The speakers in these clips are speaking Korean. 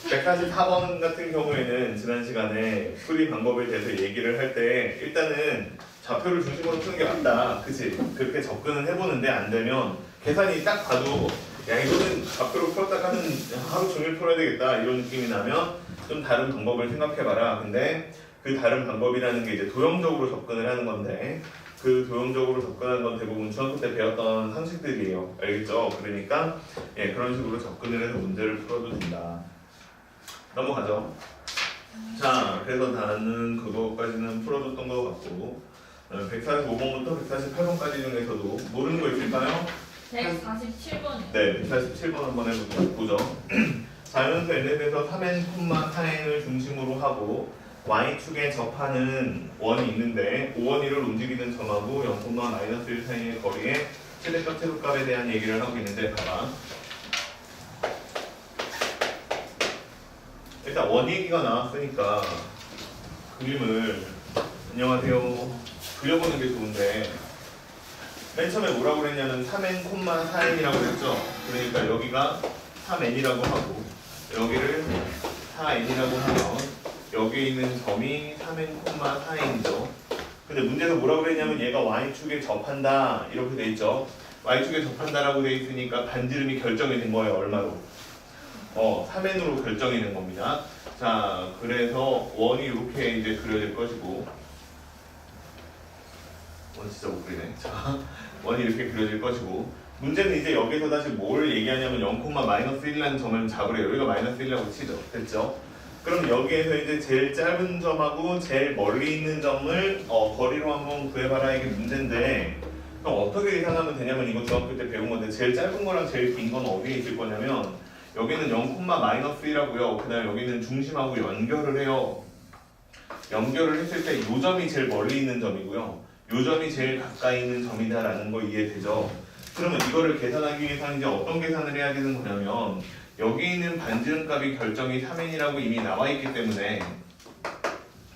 144번 같은 경우에는 지난 시간에 풀이 방법에 대해서 얘기를 할 때 일단은 좌표를 중심으로 푸는 게 맞다. 그치? 그렇게 접근을 해보는데 안 되면 계산이 딱 봐도 야 이거는 좌표로 풀었다가는 하루 종일 풀어야 되겠다 이런 느낌이 나면 좀 다른 방법을 생각해봐라. 근데 그 다른 방법이라는 게 이제 도형적으로 접근을 하는 건데 그 도형적으로 접근하는 건 대부분 중학교 때 배웠던 상식들이에요. 알겠죠? 그러니까 예, 그런 식으로 접근을 해서 문제를 풀어도 된다. 넘어가죠. 자, 그래서 나는 그거까지는 풀어줬던 것 같고 145번부터 148번까지 중에서도 모르는 거 있을까요? 147번이요. 네, 147번 한번 해보죠. 자연수 n에서 3n, 4n을 중심으로 하고 y축에 접하는 원이 있는데 5원위를 움직이는 점하고 0,-1 사이의 거리에 최대값, 최소값에 대한 얘기를 하고 있는데 봐봐. 일단 원 얘기가 나왔으니까 그림을 안녕하세요 그려보는 게 좋은데 맨 처음에 뭐라고 그랬냐면 3n, 4n이라고 그랬죠. 그러니까 여기가 3n이라고 하고 여기를 4n이라고 하면 여기에 있는 점이 3n, 4n이죠. 근데 문제에서 뭐라고 그랬냐면 얘가 y축에 접한다 이렇게 돼 있죠. y축에 접한다라고 돼 있으니까 반지름이 결정이 된 거예요. 얼마로? 3n으로 결정이 된 겁니다. 자, 그래서 원이 이렇게 이제 그려질 것이고 원 진짜 못 그리네. 자, 원이 이렇게 그려질 것이고 문제는 이제 여기서 다시 뭘 얘기하냐면 0,-1라는 점을 잡으래요. 여기가 -1이라고 치죠. 됐죠? 그럼 여기에서 이제 제일 짧은 점하고 제일 멀리 있는 점을 거리로 한번 구해봐라 이게 문제인데 그럼 어떻게 계산하면 되냐면 이거 중학교 때 배운 건데 제일 짧은 거랑 제일 긴 건 어디에 있을 거냐면 여기는 0,-1이라고요. 그 다음에 여기는 중심하고 연결을 해요. 연결을 했을 때 이 점이 제일 멀리 있는 점이고요. 이 점이 제일 가까이 있는 점이다라는 거 이해되죠? 그러면 이거를 계산하기 위해서는 이제 어떤 계산을 해야 되는 거냐면 여기 있는 반지름 값이 결정이 3n이라고 이미 나와 있기 때문에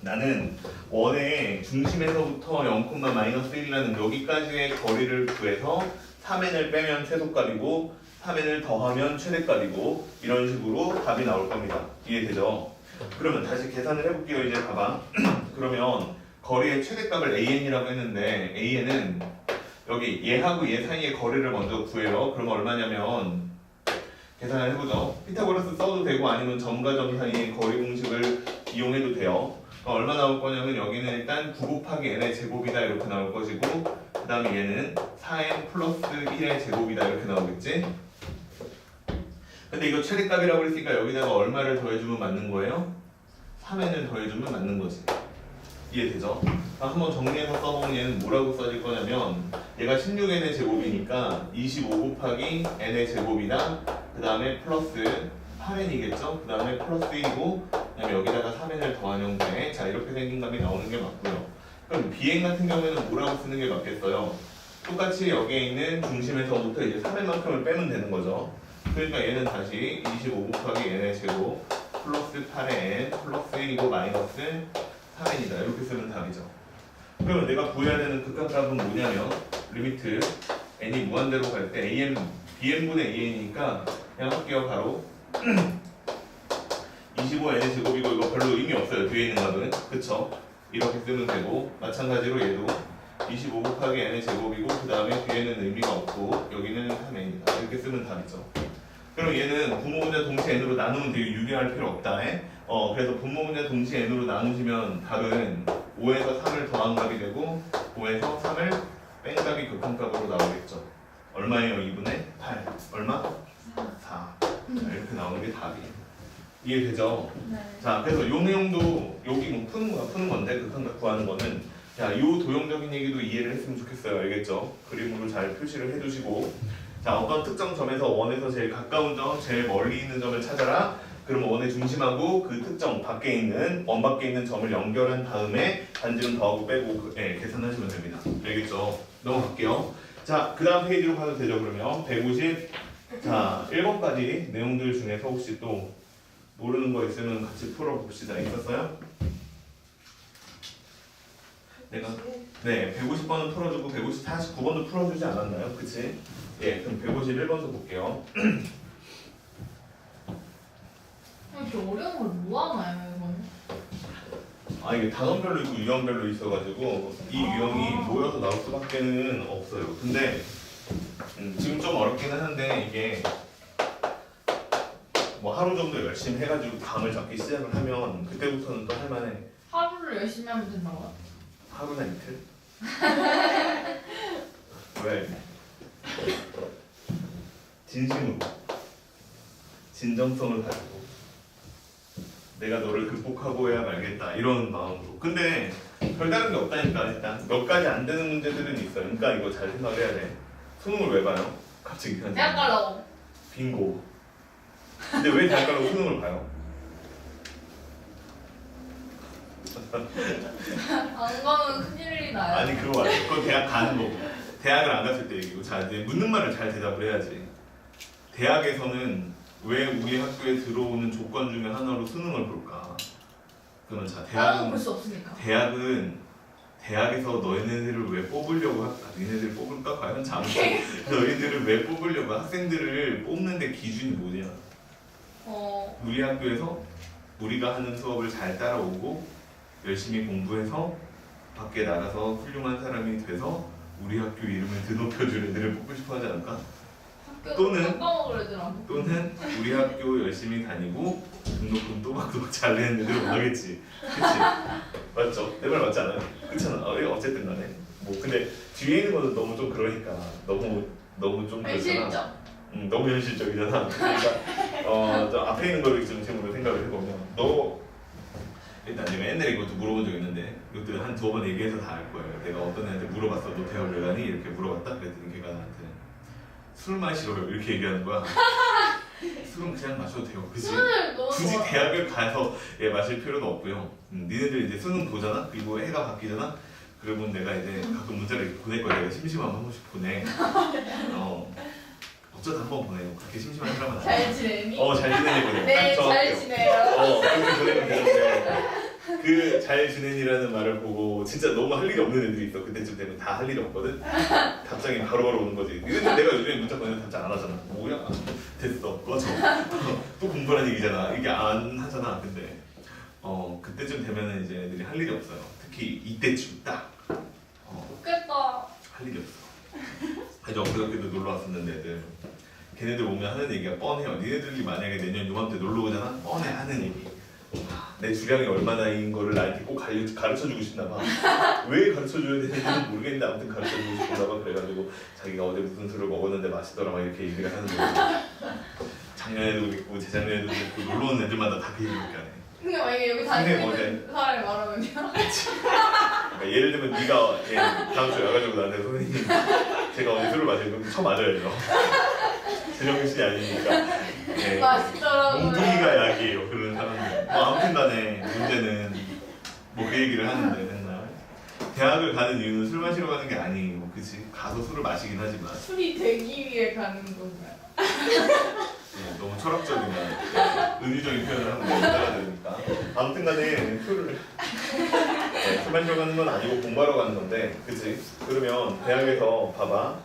나는 원의 중심에서부터 0,-1라는 여기까지의 거리를 구해서 3n을 빼면 최소값이고 3n을 더하면 최대값이고 이런 식으로 답이 나올 겁니다. 이해되죠? 그러면 다시 계산을 해볼게요. 이제 봐봐. 그러면 거리의 최대값을 an이라고 했는데 an은 여기 얘하고 얘 사이의 거리를 먼저 구해요. 그러면 얼마냐면 계산을 해보죠. 피타고라스 써도 되고 아니면 점과 점 사이의 거리 공식을 이용해도 돼요. 얼마 나올 거냐면 여기는 일단 9 곱하기 n의 제곱이다 이렇게 나올 것이고 그 다음에 얘는 4n 플러스 1의 제곱이다 이렇게 나오겠지? 근데 이거 최대값이라고 했으니까 여기다가 얼마를 더해주면 맞는 거예요? 3n을 더해주면 맞는 거지. 이해되죠? 한번 정리해서 써보면 얘는 뭐라고 써질 거냐면 얘가 16n의 제곱이니까 25 곱하기 n의 제곱이다. 그 다음에 플러스 8n이겠죠? 그 다음에 플러스 1이고 그 다음에 여기다가 3n을 더한 형태. 자 이렇게 생긴 값이 나오는 게 맞고요. 그럼 비행 같은 경우에는 뭐라고 쓰는 게 맞겠어요? 똑같이 여기에 있는 중심에서부터 이제 3n만큼을 빼면 되는 거죠. 그러니까 얘는 다시 25 곱하기 n의 제곱 플러스 8의 n 플러스 1이고 마이너스 3n이다 이렇게 쓰면 답이죠. 그러면 내가 구해야 되는 극한값은 뭐냐면 리미트 n이 무한대로 갈 때 am bn분의 an이니까 그냥 할게요. 바로 25n의 제곱이고 이거 별로 의미 없어요. 뒤에 있는 값은 그쵸? 이렇게 쓰면 되고 마찬가지로 얘도 25 곱하기 n의 제곱이고 그 다음에 뒤에는 의미가 없고 여기는 3n이다 이렇게 쓰면 답이죠. 그럼 얘는 분모분자 동시에 n으로 나누면 되게 유리할 필요 없다. 그래서 분모분자 동시에 n으로 나누시면 답은 5에서 3을 더한 값이 되고 5에서 3을 뺀 값이 극한값으로 나오겠죠. 얼마예요? 2분의 8 얼마? 4 이렇게 나오는 게 답이에요. 이해되죠? 네. 자 그래서 요 내용도 여기 뭐 푸는 건데 극한값 구하는 거는 자, 요 도형적인 얘기도 이해를 했으면 좋겠어요. 알겠죠? 그림으로 잘 표시를 해두시고 자, 어떤 특정 점에서 원에서 제일 가까운 점, 제일 멀리 있는 점을 찾아라. 그러면 원의 중심하고 그 특정 밖에 있는 원 밖에 있는 점을 연결한 다음에 반지름 더하고 빼고 계산하시면 됩니다. 알겠죠? 넘어갈게요. 자, 그 다음 페이지로 가도 되죠? 그러면 150 자, 1번까지 내용들 중에서 혹시 또 모르는 거 있으면 같이 풀어봅시다. 있었어요? 내가 네 150번은 풀어주고 149번도 풀어주지 않았나요? 그치? 예, 그럼 151번도 볼게요. 이렇게 어려운 걸 모아놔요, 이거는? 아 이게 단원별로 있고 유형별로 있어가지고 이 유형이 모여서 나올 수밖에는 없어요. 근데 지금 좀 어렵기는 한데 이게 뭐 하루 정도 열심히 해가지고 감을 잡기 시작을 하면 그때부터는 또 할만해. 하루를 열심히 하면 된다고요? 하루나 이틀? 왜? 진심으로 진정성을 가지고 내가 너를 극복하고 해야 말겠다 이런 마음으로. 근데 별다른 게 없다니까. 일단 몇 가지 안 되는 문제들은 있어요. 그러니까 이거 잘 생각해야 돼. 수능을 왜 봐요? 갑자기 그냥 대학 가려고. 빙고. 근데 왜 대학 가려고 수능을 봐요? 안 가면 큰일이 나요. 아니 그거 맞아. 그건 대학 가는 거고. 대학을 안 갔을 때 얘기고. 자 이제 묻는 말을 잘 대답을 해야지. 대학에서는 왜 우리 학교에 들어오는 조건 중에 하나로 수능을 볼까? 그러면 자 다른 볼 수 없으니까. 대학은 대학에서 너희네들을 왜 뽑으려고 너희네들 뽑을까? 과연 잠시 너희들을 왜 뽑으려고 학생들을 뽑는데 기준이 뭐냐? 우리 학교에서 우리가 하는 수업을 잘 따라오고 열심히 공부해서 밖에 나가서 훌륭한 사람이 돼서 우리 학교 이름을 드높여줄 애들을 뽑고 싶어 하지 않을까? 또는 우리 학교 열심히 다니고 등록금 또박또박 잘 내는 애들을 원하겠지. 그치? 맞죠? 내 말 맞지 않아요? 그렇잖아. 어쨌든 간에 뭐 근데 뒤에 있는 거는 너무 좀 그러니까 너무 좀 그렇잖아. 너무 현실적이잖아. 그러니까 저 앞에 있는 거를 좀 지금으로 생각을 해보면 너 일단 내가 옛날에 이것도 물어본 적 있는데 이것도 한 2번 얘기해서 다 알 거예요. 내가 어떤 애한테 물어봤어. 너 대학 왜 가니? 이렇게 물어봤다. 그랬더니 걔가 나한테 술 마시러요 이렇게 얘기하는 거야. 술은 그냥 마셔도 돼요. 그치? 굳이 대학을 가서 마실 필요도 없고요. 니네들 이제 수능 보잖아? 그리고 해가 바뀌잖아? 그러면 내가 이제 가끔 문자를 이렇게 보낼 거야. 내가 심심하면 한 번씩 보내. 어쩌다 한 번 보내요. 그렇게 심심한 사람은 아니야. 잘 지내니? 잘 지내거든. 네, 잘 지내요. 그렇게 보내면 되는데 그 잘 지내니라는 말을 보고 진짜 너무 할 일이 없는 애들이 있어. 그때쯤 되면 다 할 일이 없거든. 답장이 바로바로 오는 거지. 근데 내가 요즘에 문자 보내면 답장 안 하잖아. 뭐야? 됐어. 꺼져. 또 공부하는 얘기잖아. 이게 안 하잖아. 근데 그때쯤 되면은 이제 애들이 할 일이 없어요. 특히 이때쯤 딱. 좋겠다. 할 일이 없어. 그래서 엊그저께도 놀러 왔었는데 애들. 걔네들 오면 하는 얘기가 뻔해요. 니네들이 만약에 내년 요맘때 놀러 오잖아? 뻔해 하는 얘기. 내 주량이 얼마나인 거를 나한테 꼭 가르쳐주고 싶나 봐. 왜 가르쳐줘야 되는지는 모르겠는데 아무튼 가르쳐주고 싶나 봐. 그래가지고 자기가 어제 무슨 술을 먹었는데 맛있더라 막 이렇게 얘기를 하는 거야. 작년에도 그랬고 재작년에도 그랬고 놀러 온 애들마다 다 그 얘기밖에 안 해. 근데 만약에 여기 다니고 있는 사람이 말하면요? 그러니까 예를 들면 네가 다음 주에 와가지고 나한테 선생님 제가 어제 술을 마시고 쳐 맞아야죠. 제정신이 아니니까. 맛있더라고요. 몸부기가 약이에요. 그런 사람들. 아무튼 간에 문제는 뭐 그 얘기를 하는데 맨날 대학을 가는 이유는 술 마시러 가는 게 아니에요. 그치? 가서 술을 마시긴 하지만 술이 되기 위해 가는 건가요? 너무 철학적이나 은유적인 표현을 하면 너무 따라들으니까 아무튼 간에 술 마시러 가는 건 아니고 공부하러 가는 건데 그치? 그러면 대학에서 봐봐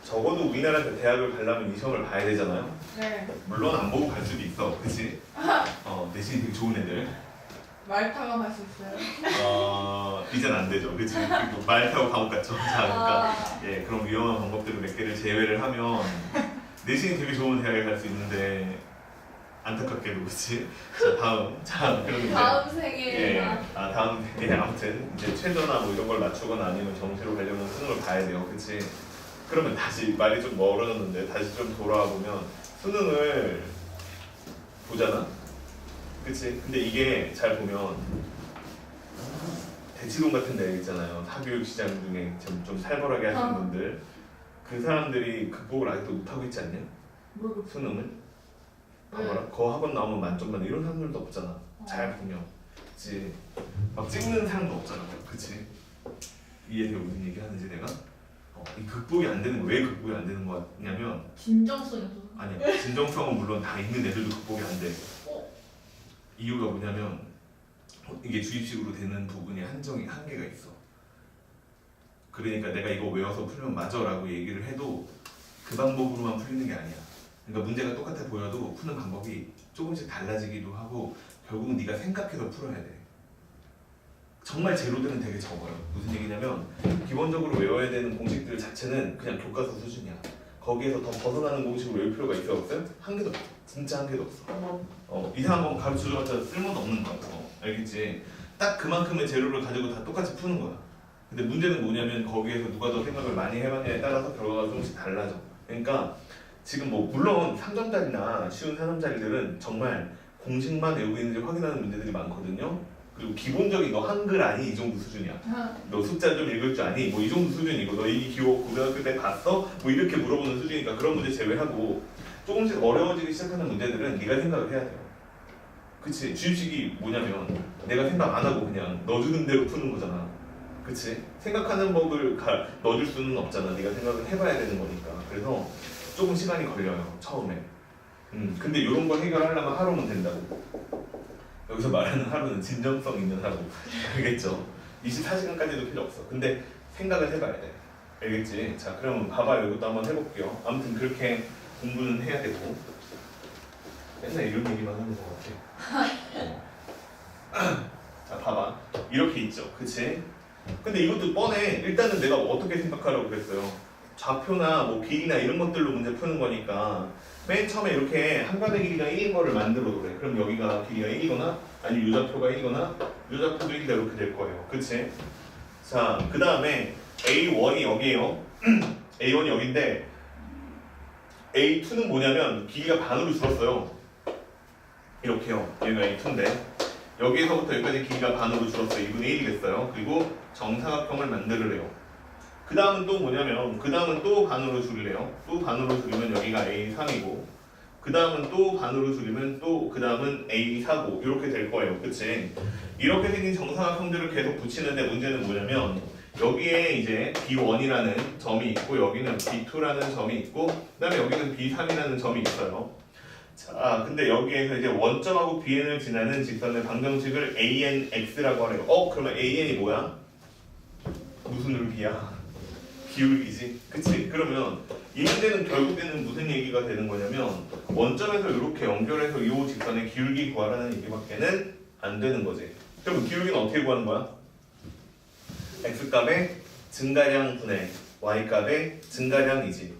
적어도 우리나라 대학을 가려면 이 시험을 봐야 되잖아요. 네. 물론 안 보고 갈 수도 있어, 그렇지? 내신이 되게 좋은 애들. 말 타고 갈 수 있어요? 이젠 안 되죠, 그렇지? 그리고 말 타고 감옥 갔죠. 자, 그러니까 그런 위험한 방법들을 몇 개를 제외를 하면 내신이 되게 좋은 대학에 갈 수 있는데 안타깝게도 그렇지? 그럼 다음 생에 다음 생에 아무튼 이제 최저나 뭐 이런 걸 맞추거나 아니면 점수로 가려면 수능을 봐야 돼요, 그렇지? 그러면 다시 말이 좀 멀어졌는데 다시 좀 돌아와 보면 수능을 보잖아? 그치? 근데 이게 잘 보면 대치동 같은 데 있잖아요. 사교육 시장 중에 좀 살벌하게 하시는 분들 그 사람들이 극복을 아직도 못하고 있지 않냐? 수능을? 봐봐라. 거 학원 나오면 만점만 이런 사람들도 없잖아. 잘 보면 그치? 막 찍는 사람도 없잖아. 그치? 이해돼요? 무슨 얘기 하는지 내가? 이 극복이 안 되는 거 왜 극복이 안 되는 거냐면 진정성이 없어서 아니야 진정성은 물론 다 있는 애들도 극복이 안 돼. 이유가 뭐냐면 이게 주입식으로 되는 부분이 한계가 있어. 그러니까 내가 이거 외워서 풀면 맞아라고 얘기를 해도 그 방법으로만 풀리는 게 아니야. 그러니까 문제가 똑같아 보여도 푸는 방법이 조금씩 달라지기도 하고 결국은 네가 생각해서 풀어야 돼. 정말 제로들은 되게 적어요. 무슨 얘기냐면 기본적으로 외워야 되는 공식들 자체는 그냥 교과서 수준이야. 거기에서 더 벗어나는 공식을 외울 필요가 있어요? 없어요? 한 개도 없어. 진짜 한 개도 없어. 이상한 건 가르쳐줘봤자 쓸모도 없는 거야. 알겠지? 딱 그만큼의 재료를 가지고 다 똑같이 푸는 거야. 근데 문제는 뭐냐면 거기에서 누가 더 생각을 많이 해봤냐에 따라서 결과가 조금씩 달라져. 그러니까 지금 뭐 물론 3점짜리나 쉬운 4점짜리들은 정말 공식만 외우고 있는지 확인하는 문제들이 많거든요. 그리고 기본적인 너 한글 아니? 이 정도 수준이야. 너 숫자 좀 읽을 줄 아니? 뭐 이 정도 수준이고 너 이 기호 고등학교 때 봤어? 뭐 이렇게 물어보는 수준이니까 그런 문제 제외하고 조금씩 어려워지기 시작하는 문제들은 네가 생각을 해야 돼요. 그치? 주입식이 뭐냐면 내가 생각 안 하고 그냥 넣어주는 대로 푸는 거잖아. 그치? 생각하는 법을 넣어줄 수는 없잖아. 네가 생각을 해봐야 되는 거니까. 그래서 조금 시간이 걸려요. 처음에. 근데 이런 거 해결하려면 하루면 된다고. 여기서 말하는 하루는 진정성 있는 하루. 알겠죠? 24시간까지도 필요 없어. 근데 생각을 해봐야 돼. 알겠지? 자, 그럼 봐봐요. 이것도 한번 해볼게요. 아무튼 그렇게 공부는 해야 되고. 맨날 이런 얘기만 하는 것 같아. 자, 봐봐. 이렇게 있죠. 그치? 근데 이것도 뻔해. 일단은 내가 어떻게 생각하라고 그랬어요. 좌표나 뭐 길이나 이런 것들로 문제 푸는 거니까 맨 처음에 이렇게 한 변의 길이가 1인 거를 만들어 그래. 그럼 여기가 길이가 1이거나 아니면 요 좌표가 1이거나 요 좌표도 1이다 이렇게 될 거예요. 그치? 자, 그 다음에 A1이 여기에요. A1이 여기인데 A2는 뭐냐면 길이가 반으로 줄었어요. 이렇게요. 여기가 A2인데 여기에서부터 여기까지 길이가 반으로 줄었어요. 2분의 1이 됐어요. 그리고 정사각형을 만들으래요. 그 다음은 또 뭐냐면 그 다음은 또 반으로 줄이래요. 또 반으로 줄이면 여기가 A3이고 그 다음은 또 반으로 줄이면 또 그 다음은 A4고 이렇게 될 거예요. 그치? 이렇게 생긴 정사각형들을 계속 붙이는데 문제는 뭐냐면 여기에 이제 B1이라는 점이 있고 여기는 B2라는 점이 있고 그 다음에 여기는 B3이라는 점이 있어요. 자, 근데 여기에서 이제 원점하고 BN을 지나는 직선의 방정식을 ANX라고 하래요. 그러면 AN이 뭐야? 무슨 울기야? 기울기지. 그치? 그러면 이 문제는 결국에는 무슨 얘기가 되는 거냐면 원점에서 이렇게 연결해서 이 직선의 기울기 구하라는 얘기밖에는 안 되는 거지. 그럼 기울기는 어떻게 구하는 거야? x값의 증가량 분의 y값의 증가량이지.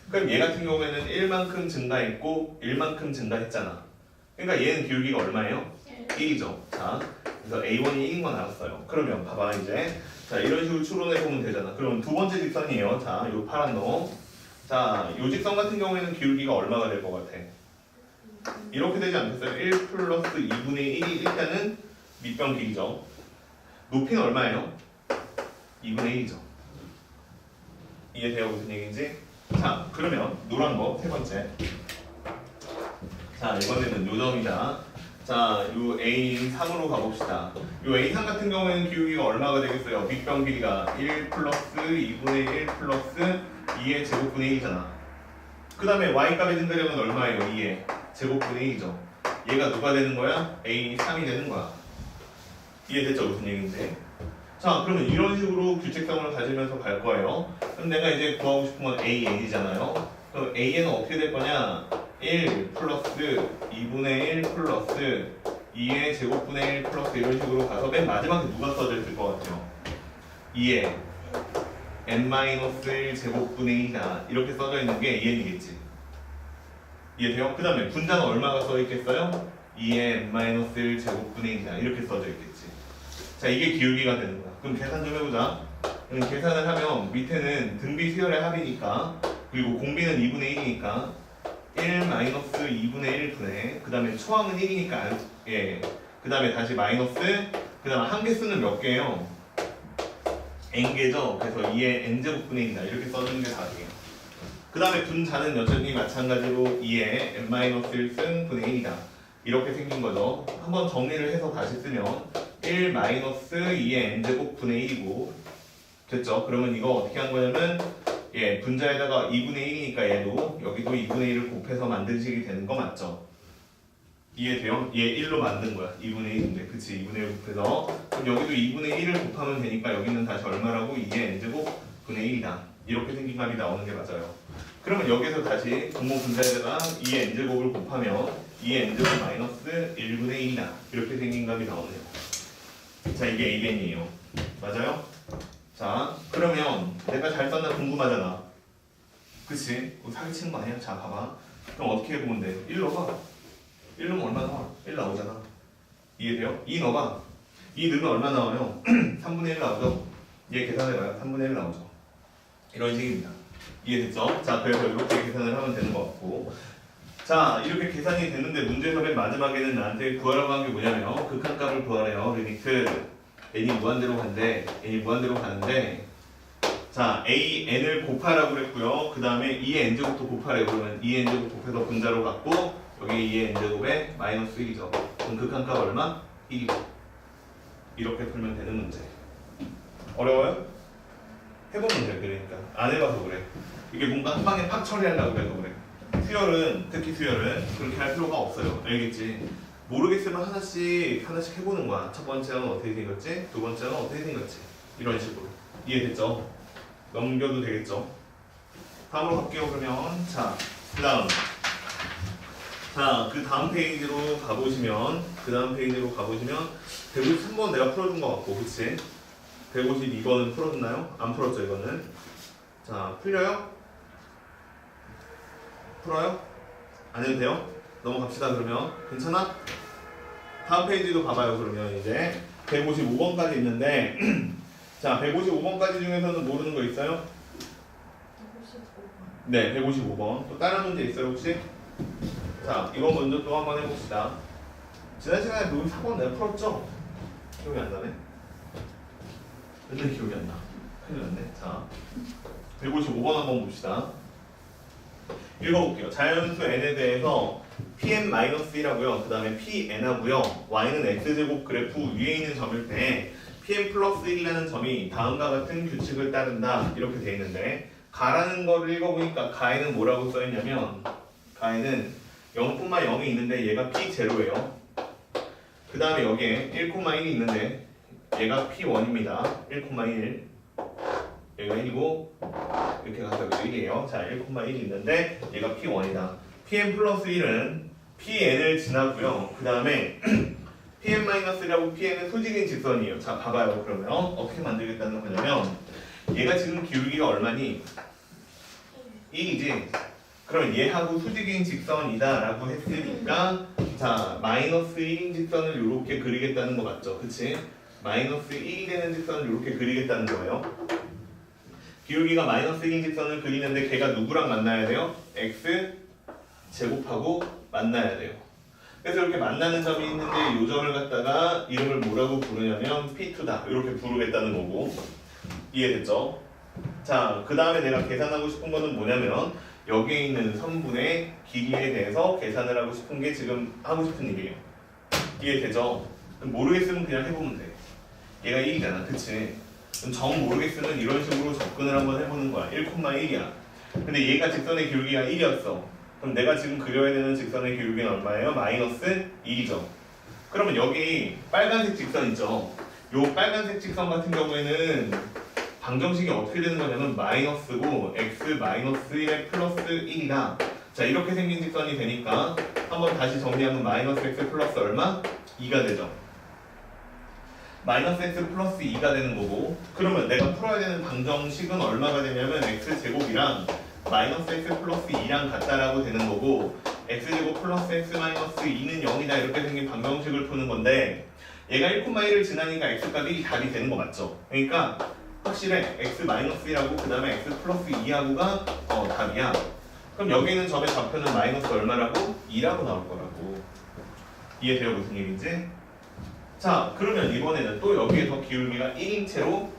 그럼 얘 같은 경우에는 1만큼 증가했고 1만큼 증가했잖아. 그러니까 얘는 기울기가 얼마예요? 1이죠. 자, 그래서 A1이 1인 건 알았어요. 그러면 봐봐 이제 자 이런 식으로 추론해 보면 되잖아. 그럼 두 번째 직선이에요. 자, 요 파란 놈. 자, 요 직선 같은 경우에는 기울기가 얼마가 될 것 같아? 이렇게 되지 않겠어요? 1 플러스 2분의 1이 일단은 밑변 길이죠. 높이는 얼마예요? 2분의 1이죠. 이해돼요? 무슨 얘기인지? 자, 그러면 노란 거 세 번째. 자, 이번에는 요 점이다. 자, 요 A3으로 가봅시다. 요 A3 같은 경우에는 기울기가 얼마가 되겠어요? 밑변 길이가 1 플러스 2분의 1 플러스 2의 제곱분의 1이잖아. 그 다음에 Y값의 증가량은 얼마예요? 2의 제곱분의 1이죠. 얘가 누가 되는 거야? A3이 되는 거야. 이해됐죠? 무슨 얘기인지? 자, 그러면 이런 식으로 규칙성을 가지면서 갈 거예요. 그럼 내가 이제 구하고 싶은 건 AN이잖아요. 그럼 AN은 어떻게 될 거냐? 1 플러스 2분의 1 플러스 2의 제곱분의 1 플러스 이런 식으로 가서 맨 마지막에 누가 써져 있을 것 같아요? 2의 n-1 제곱분의 1이다. 이렇게 써져 있는 게 AN이겠지. 이해돼요? 그 다음에 분자는 얼마가 써 있겠어요? 2의 n-1 제곱분의 1이다. 이렇게 써져 있겠지. 자, 이게 기울기가 되는 거야. 그럼 계산 좀 해보자. 계산을 하면 밑에는 등비 수열의 합이니까 그리고 공비는 2분의 1이니까 1-2분의 1 분의 그 다음에 초항은 1이니까 예. 그 다음에 다시 마이너스 그 다음에 한개수는 몇 개예요? n개죠. 그래서 2의 n제곱분의 1이다. 이렇게 써주는 게 답이에요. 그 다음에 분자는 여전히 마찬가지로 2의 n-1승 분의 1이다. 이렇게 생긴 거죠. 한번 정리를 해서 다시 쓰면 1-2의 n제곱 분의 1이고 됐죠? 그러면 이거 어떻게 한 거냐면 예, 분자에다가 2분의 1이니까 얘도 여기도 2분의 1을 곱해서 만든 식이 되는 거 맞죠? 이해돼요? 얘 1로 만든 거야. 2분의 1인데 그치? 2분의 1 곱해서 그럼 여기도 2분의 1을 곱하면 되니까 여기는 다시 얼마라고? 2의 n제곱 분의 1이다. 이렇게 생긴 값이 나오는 게 맞아요. 그러면 여기서 다시 분모 분자에다가 2의 n제곱을 곱하면 2의 n제곱 마이너스 1분의 1이다. 이렇게 생긴 값이 나오네요. 자, 이게 AN이에요. 맞아요? 자, 그러면 내가 잘 썼나 궁금하잖아. 그치? 이거 사기치는 거 아니야? 자, 봐봐. 그럼 어떻게 해보면 돼? 1 넣어봐. 1 넣으면 얼마 나와? 1 나오잖아. 이해돼요? 2 넣어봐. 2 넣으면 얼마 나와요? 3분의 1 나오죠? 얘 계산해봐요. 3분의 1 나오죠. 이런 식입니다. 이해됐죠? 자, 그래서 이렇게 계산을 하면 되는 것 같고. 자, 이렇게 계산이 됐는데 문제에서 맨 마지막에는 나한테 구하라고 한 게 뭐냐면 극한값을 구하래요. 리미트 n이 무한대로 간대. n이 무한대로 가는데 자, a n을 곱하라고 그랬고요. 그 다음에 2의 n제곱도 곱하래요. 그러면 2의 n제곱 곱해서 분자로 갖고 여기 2의 n제곱에 마이너스 1이죠. 그럼 극한값 얼마? 1이죠. 이렇게 풀면 되는 문제. 어려워요? 해보면 돼. 그러니까 안 해봐서 그래. 이게 뭔가 한 방에 팍 처리하려고 해서 그래. 수열은, 특히 수열은 그렇게 할 필요가 없어요. 알겠지? 모르겠으면 하나씩 해보는 거야. 첫 번째는 어떻게 생겼지? 두 번째는 어떻게 생겼지? 이런 식으로. 이해됐죠? 넘겨도 되겠죠? 다음으로 갈게요. 그러면 자, 그 다음 페이지로 가보시면 153번 내가 풀어준 것 같고, 그치? 152번은 풀어줬나요? 안 풀었죠, 이거는. 자, 풀려요? 풀어요? 안 해도 돼요? 넘어갑시다. 그러면 괜찮아? 다음 페이지도 봐봐요. 그러면 이제 155번까지 있는데 자, 155번까지 중에서는 모르는 거 있어요? 155번. 네, 155번. 또 다른 문제 있어요, 혹시? 자, 이거 먼저 또 한번 해봅시다. 지난 시간에 154번 내가 풀었죠? 기억이 안 나네? 맨날 기억이 안 나. 큰일 났네. 자, 155번 한번 봅시다. 읽어볼게요. 자연수 n에 대해서 pn-1하고요. 그 다음에 pn 하고요. y는 x제곱 그래프 위에 있는 점일 때 pn 플러스 1이라는 점이 다음과 같은 규칙을 따른다. 이렇게 돼 있는데 가라는 거를 읽어보니까 가에는 뭐라고 써있냐면 가에는 0,0이 있는데 얘가 p0예요. 그 다음에 여기에 1,1이 있는데 얘가 p1입니다. 1,1 얘가 1이고 이렇게 가서 여기도 1이에요. 자, 1,1이 있는데 얘가 p1이다. pn 플러스 1은 pn을 지나고요. 그 다음에 pn-1하고 pn은 소직인 직선이에요. 자, 봐봐요. 그러면 어떻게 만들겠다는 거냐면 얘가 지금 기울기가 얼마니? 1이지? 그럼 얘하고 수직인 직선이다 라고 했으니까 자, 마이너스 1인 직선을 이렇게 그리겠다는 거 맞죠? 그치? 마이너스 1이 되는 직선을 이렇게 그리겠다는 거예요. 기울기가 마이너스 1인 직선을 그리는데 걔가 누구랑 만나야 돼요? x 제곱하고 만나야 돼요. 그래서 이렇게 만나는 점이 있는데 이 점을 갖다가 이름을 뭐라고 부르냐면 P2다 이렇게 부르겠다는 거고. 이해됐죠? 자, 그 다음에 내가 계산하고 싶은 거는 뭐냐면 여기에 있는 선분의 길이에 대해서 계산을 하고 싶은 게 지금 하고 싶은 일이에요. 이해되죠? 모르겠으면 그냥 해보면 돼. 얘가 1이잖아. 그치? 정 모르겠으면 이런 식으로 접근을 한번 해보는 거야. 1,1이야. 근데 얘가 직선의 기울기가 1이었어. 그럼 내가 지금 그려야 되는 직선의 기울기는 얼마예요? 마이너스 1이죠. 그러면 여기 빨간색 직선 있죠? 요 빨간색 직선 같은 경우에는 방정식이 어떻게 되는 거냐면 마이너스고 x 마이너스 1에 플러스 1이다. 자, 이렇게 생긴 직선이 되니까 한번 다시 정리하면 마이너스 x 플러스 얼마? 2가 되죠. 마이너스 x 플러스 2가 되는 거고, 그러면 내가 풀어야 되는 방정식은 얼마가 되냐면 x제곱이랑 마이너스 x 플러스 2랑 같다라고 되는 거고, x제곱 플러스 x 마이너스 2는 0이다 이렇게 생긴 방정식을 푸는 건데 얘가 1,1을 지나니까 x값이 답이 되는 거 맞죠? 그러니까 확실해. x 마이너스 1하고 그 다음에 x 플러스 2하고가 답이야. 그럼 여기 있는 점의 좌표는 마이너스 얼마라고? 2라고 나올 거라고. 이해돼요? 무슨 얘기인지? 자, 그러면 이번에는 또 여기에서 기울기가 1인 채로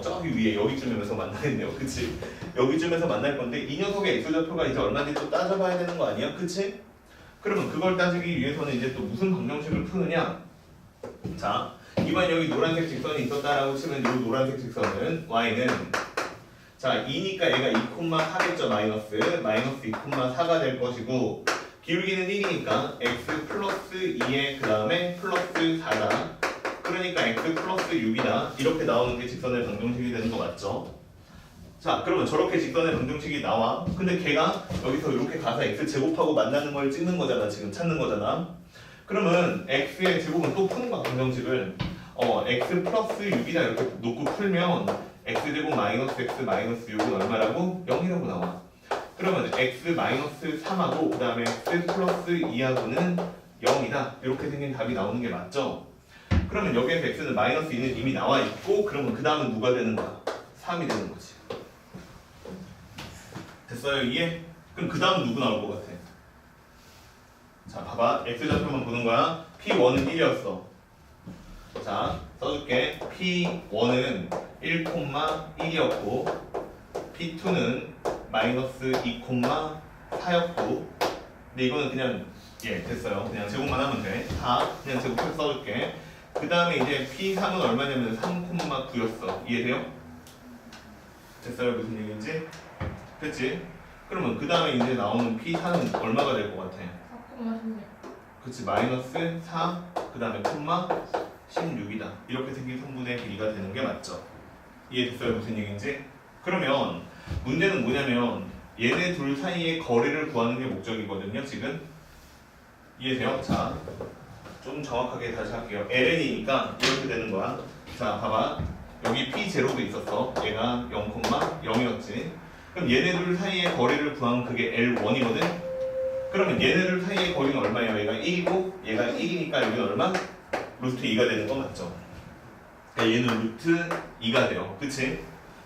저기 위에 여기쯤에서 만나겠네요. 그치? 여기쯤에서 만날 건데 이 녀석의 x좌표가 이제 얼마인지 또 따져봐야 되는 거 아니야? 그치? 그러면 그걸 따지기 위해서는 이제 또 무슨 방정식을 푸느냐? 자, 이번 여기 노란색 직선이 있었다라고 치면 이 노란색 직선은 y는 자 2니까 얘가 2,4겠죠. 마이너스 2,4가 될 것이고 기울기는 1이니까 x 플러스 2에 그 다음에 플러스 4다. 그러니까 x 플러스 6이다. 이렇게 나오는 게 직선의 방정식이 되는 거 맞죠? 자, 그러면 저렇게 직선의 방정식이 나와. 근데 걔가 여기서 이렇게 가서 x 제곱하고 만나는 걸 찍는 거잖아. 지금 찾는 거잖아. 그러면 x의 제곱은 또 푸는 거야, 방정식을. x 플러스 6이다 이렇게 놓고 풀면 x 제곱 마이너스 x 마이너스 6은 얼마라고? 0이라고 나와. 그러면 x 마이너스 3하고 그 다음에 x 플러스 2하고는 0이다. 이렇게 생긴 답이 나오는 게 맞죠? 그러면 여기에서 x는 마이너스 2는 이미 나와 있고 그러면 그 다음은 누가 되는 거야? 3이 되는 거지. 됐어요? 이해? 그럼 그 다음 누구 나올 것 같아? 자, 봐봐. x좌표만 보는 거야. p1은 1이었어. 자, 써줄게. p1은 1,1이었고 p2는 마이너스 2,4였고 근데 이거는 그냥 됐어요. 그냥 제곱만 하면 돼. 다 그냥 제곱해서 써줄게. 그 다음에 이제 p3은 얼마냐면 3,9였어. 이해돼요? 됐어요? 무슨 얘기인지? 그치? 그러면 그 다음에 이제 나오는 p4는 얼마가 될 것 같아? 4,16. 그치? 마이너스 4, 그 다음에 콤마 16이다. 이렇게 생긴 성분의 길이가 되는 게 맞죠? 이해됐어요? 무슨 얘기인지? 그러면 문제는 뭐냐면 얘네 둘 사이의 거리를 구하는 게 목적이거든요. 지금 이해돼요? 자, 좀 정확하게 다시 할게요. ln이니까 이렇게 되는 거야. 자, 봐봐. 여기 p0도 있었어. 얘가 0,0이었지. 그럼 얘네들 사이의 거리를 구하면 그게 L1이거든? 그러면 얘네들 사이의 거리는 얼마예요? 얘가 1이고 얘가 1이니까 여기는 얼마? 루트 2가 되는 거 맞죠? 그러니까 얘는 루트 2가 돼요. 그치?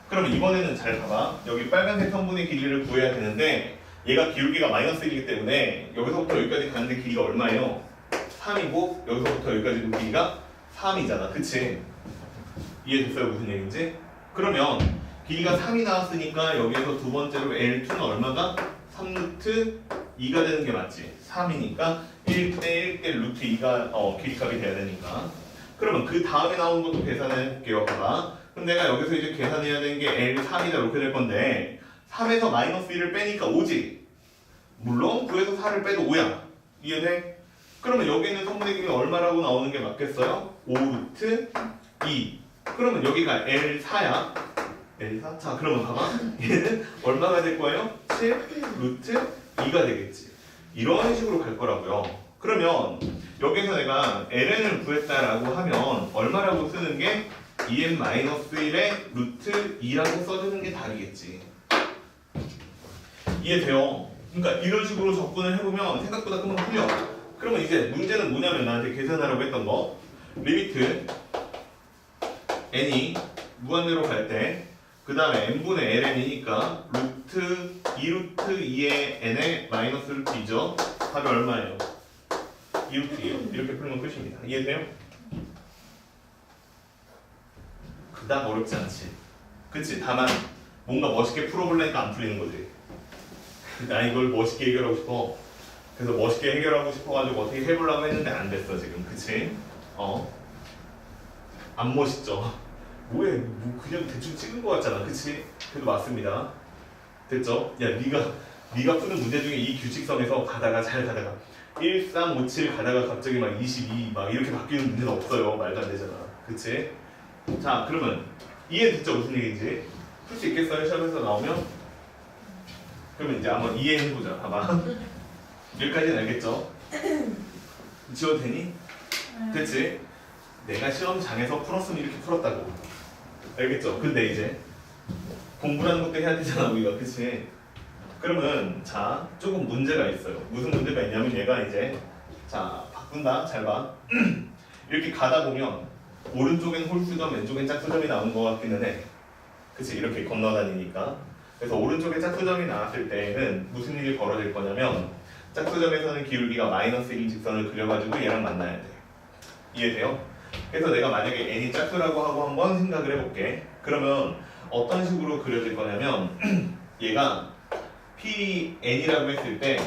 그러면 이번에는 잘 봐봐. 여기 빨간색 성분의 길이를 구해야 되는데 얘가 기울기가 마이너스 1이기 때문에 여기서부터 여기까지 가는데 길이가 얼마예요? 3이고 여기서부터 여기까지도 길이가 3이잖아. 그치? 이해됐어요? 무슨 얘기인지? 그러면 길이가 3이 나왔으니까 여기에서 두 번째로 L2는 얼마가? 3루트 2가 되는 게 맞지? 3이니까 1대 1대 루트 2가 길이값이 돼야 되니까. 그러면 그 다음에 나온 것도 계산해 볼게요. 봐봐. 그럼 내가 여기서 이제 계산해야 되는 게 L3이다 이렇게 될 건데 3에서 마이너스 1을 빼니까 5지? 물론 9에서 4를 빼도 5야. 이해돼? 그러면 여기 있는 성분의 길이가 얼마라고 나오는 게 맞겠어요? 5루트 2. 그러면 여기가 L4야. L4? 자, 그러면 봐봐. 얘는 얼마가 될 거예요? 7 루트 2가 되겠지. 이런 식으로 갈 거라고요. 그러면 여기서 내가 ln을 구했다라고 하면 얼마라고 쓰는 게 2n-1의 루트 2라고 써주는 게 답이겠지. 이해돼요? 그러니까 이런 식으로 접근을 해보면 생각보다 금방 풀려. 그러면 이제 문제는 뭐냐면 나한테 계산하라고 했던 거 리미트 n이 무한대로 갈 때 그 다음에 n분의 ln이니까 루트 2루트 2의 n의 마이너스 루트 2죠. 답이 얼마예요? 2루트 2요. 이렇게 풀면 끝입니다. 이해돼요? 그닥 어렵지 않지. 그치? 다만 뭔가 멋있게 풀어보려니까 안 풀리는 거지. 나 이걸 멋있게 해결하고 싶어. 그래서 멋있게 해결하고 싶어가지고 어떻게 해보려고 했는데 안 됐어 지금. 그치? 안 멋있죠? 뭐해? 뭐 그냥 대충 찍은 거 같잖아. 그치? 그래도 맞습니다. 됐죠? 야 네가 푸는 문제 중에 이 규칙선에서 가다가 잘 가다가 1, 3, 5, 7 가다가 갑자기 막 22 막 이렇게 바뀌는 문제는 없어요. 말도 안 되잖아. 그치? 자, 그러면 이해됐죠? 무슨 얘기인지? 풀 수 있겠어요? 시험에서 나오면? 그러면 이제 한번 이해해보자. 봐봐. 여기까지는 알겠죠? 지워도 되니? 됐지? 내가 시험장에서 풀었으면 이렇게 풀었다고. 알겠죠? 근데 이제 공부라는 것도 해야 되잖아 우리가. 그치? 그러면 자 조금 문제가 있어요. 무슨 문제가 있냐면 얘가 이제 자 바꾼다. 잘 봐. 이렇게 가다 보면 오른쪽엔 홀수점 왼쪽엔 짝수점이 나오는 것 같기는 해. 그치? 이렇게 건너다니니까. 그래서 오른쪽에 짝수점이 나왔을 때에는 무슨 일이 벌어질 거냐면 짝수점에서는 기울기가 마이너스 1 직선을 그려가지고 얘랑 만나야 돼. 이해돼요? 그래서 내가 만약에 n이 짝수라고 하고 한번 생각을 해볼게. 그러면 어떤 식으로 그려질 거냐면 얘가 pn이라고 했을 때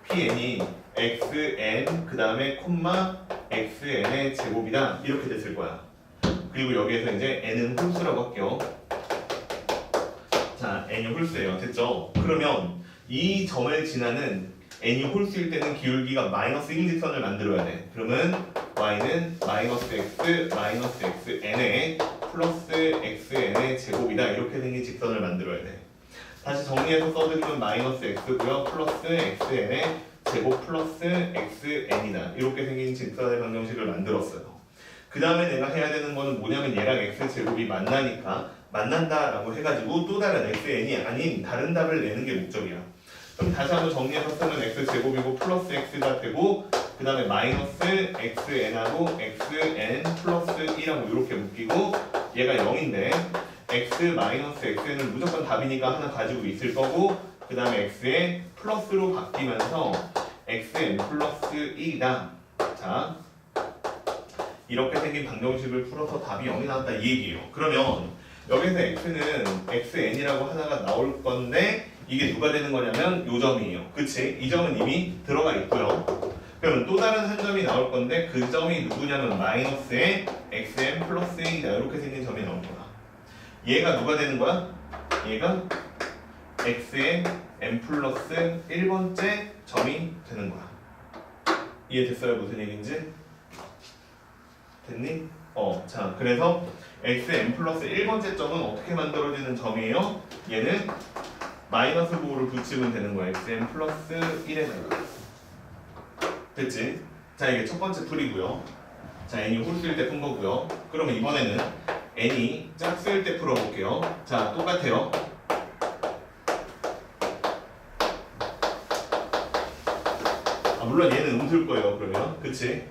pn이 xn 그 다음에 콤마 xn의 제곱이다 이렇게 됐을 거야. 그리고 여기에서 이제 n은 홀수라고 할게요. 자, n이 홀수예요. 됐죠? 그러면 이 점을 지나는 n이 홀수일 때는 기울기가 마이너스 1 직선을 만들어야 돼. 그러면 y는 마이너스 x n의 플러스 xn의 제곱이다. 이렇게 생긴 직선을 만들어야 돼. 다시 정리해서 써드리면 마이너스 x고요. 플러스 xn의 제곱 플러스 xn이다. 이렇게 생긴 직선의 방정식을 만들었어요. 그 다음에 내가 해야 되는 거는 뭐냐면 얘랑 x제곱이 만난다라고 해가지고 또 다른 xn이 아닌 다른 답을 내는 게 목적이야. 그럼 다시 한번 정리해서 쓰면 x제곱이고 플러스 x가 되고 그 다음에 마이너스 xn하고 xn 플러스 1하고 이렇게 묶이고 얘가 0인데 x 마이너스 xn은 무조건 답이니까 하나 가지고 있을 거고 그 다음에 x에 플러스로 바뀌면서 xn 플러스 1이다. 자, 이렇게 생긴 방정식을 풀어서 답이 0이 나왔다 이 얘기예요. 그러면 여기서 x는 xn이라고 하나가 나올 건데 이게 누가 되는 거냐면 요 점이에요. 그치? 이 점은 이미 들어가 있고요. 그러면 또 다른 한 점이 나올 건데 그 점이 누구냐면 마이너스의 xn 플러스 1이다. 이렇게 생긴 점이 나올 거야. 얘가 누가 되는 거야? 얘가 x의 n 플러스 1번째 점이 되는 거야. 이해됐어요? 무슨 얘기인지? 됐니? 자, 그래서 xn 플러스 1번째 점은 어떻게 만들어지는 점이에요? 얘는 마이너스 부호를 붙이면 되는 거야. xn 플러스 1에다가. 됐지? 자, 이게 첫 번째 풀이고요. 자, n이 홀수일 때 푼 거고요. 그러면 이번에는 n이 짝수일 때 풀어볼게요. 자, 똑같아요. 물론 얘는 음수일 거예요. 그러면 그치?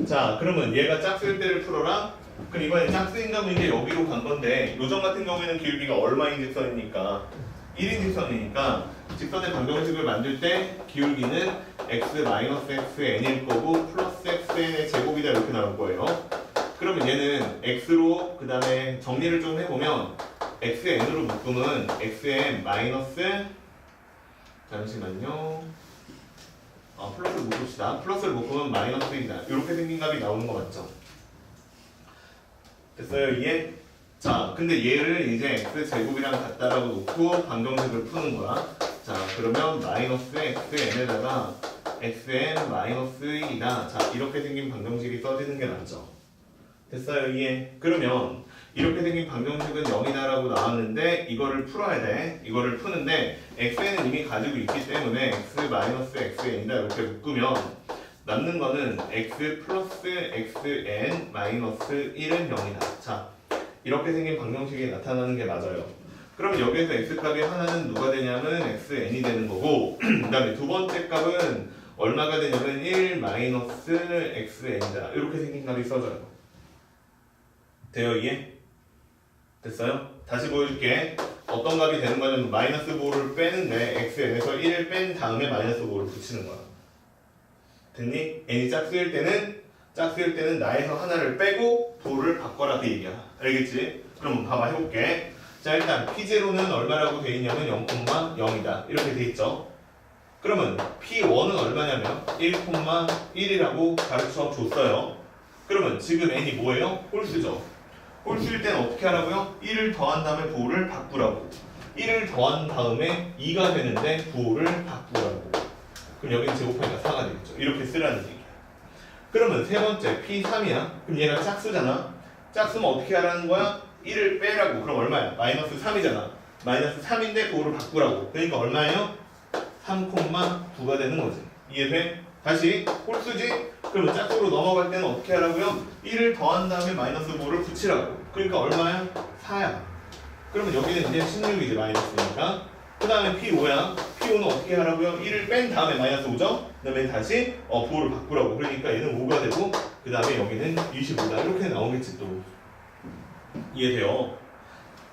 자, 그러면 얘가 짝수일 때를 풀어라. 그럼 이번에 짝수인 점은 이제 여기로 간 건데 요점 같은 경우에는 기울기가 얼마인 직선이니까 1인 직선이니까 직선의 방정식을 만들 때 기울기는 x-xn일 거고 플러스 xn의 제곱이다 이렇게 나올 거예요. 그러면 얘는 x로 그 다음에 정리를 좀 해보면 xn으로 묶으면 xn 마이너스 잠시만요. 플러스를 묶읍시다. 플러스를 묶으면 마이너스 1이다. 이렇게 생긴 값이 나오는 거 맞죠? 됐어요? 이해? 자, 근데 얘를 이제 x제곱이랑 같다라고 놓고 방정식을 푸는 거야. 자, 그러면 마이너스 xn에다가 xn 마이너스 1이다. 자, 이렇게 생긴 방정식이 써지는 게 맞죠? 됐어요? 이해? 그러면 이렇게 생긴 방정식은 0이다라고 나왔는데 이거를 풀어야 돼. 이거를 푸는데 xn은 이미 가지고 있기 때문에 x 마이너스 xn이다 이렇게 묶으면 남는 거는 x 플러스 xn 마이너스 1은 0이다. 자, 이렇게 생긴 방정식이 나타나는 게 맞아요. 그럼 여기에서 x값이 하나는 누가 되냐면 xn이 되는 거고 그 다음에 두 번째 값은 얼마가 되냐면 1 마이너스 xn이다. 이렇게 생긴 값이 써져요. 돼요? 이해? 됐어요? 다시 보여줄게. 어떤 값이 되는 거냐면 마이너스 부호를 빼는데 xn에서 1을 뺀 다음에 마이너스 부호를 붙이는 거야. 됐니? n이 짝수일 때는 나에서 하나를 빼고 부호를 바꿔라 그 얘기야. 알겠지? 그럼 봐봐 해볼게. 자, 일단 p0는 얼마라고 돼 있냐면 0,0이다 이렇게 돼 있죠. 그러면 p1은 얼마냐면 1,1이라고 가르쳐 줬어요. 그러면 지금 n이 뭐예요? 홀수죠. 홀수일 때는 어떻게 하라고요? 1을 더한 다음에 부호를 바꾸라고. 1을 더한 다음에 2가 되는데 부호를 바꾸라고. 그럼 여기는 제곱하니까 4가 되겠죠. 이렇게 쓰라는 얘기야. 그러면 세 번째 P3이야. 그럼 얘가 짝수잖아. 짝수면 어떻게 하라는 거야? 1을 빼라고. 그럼 얼마야? 마이너스 3이잖아. 마이너스 3인데 부호를 바꾸라고. 그러니까 얼마예요? 3,9가 되는 거지. 이해돼? 다시 홀수지? 그러면 짝수로 넘어갈 때는 어떻게 하라고요? 1을 더한 다음에 마이너스 5를 붙이라고. 그러니까 얼마야? 4야. 그러면 여기는 이제 16이지 마이너스니까. 그 다음에 P5야. P5는 어떻게 하라고요? 1을 뺀 다음에 마이너스 5죠? 그 다음에 다시 부호를 바꾸라고. 그러니까 얘는 5가 되고 그 다음에 여기는 25다. 이렇게 나오겠지 또. 이해돼요?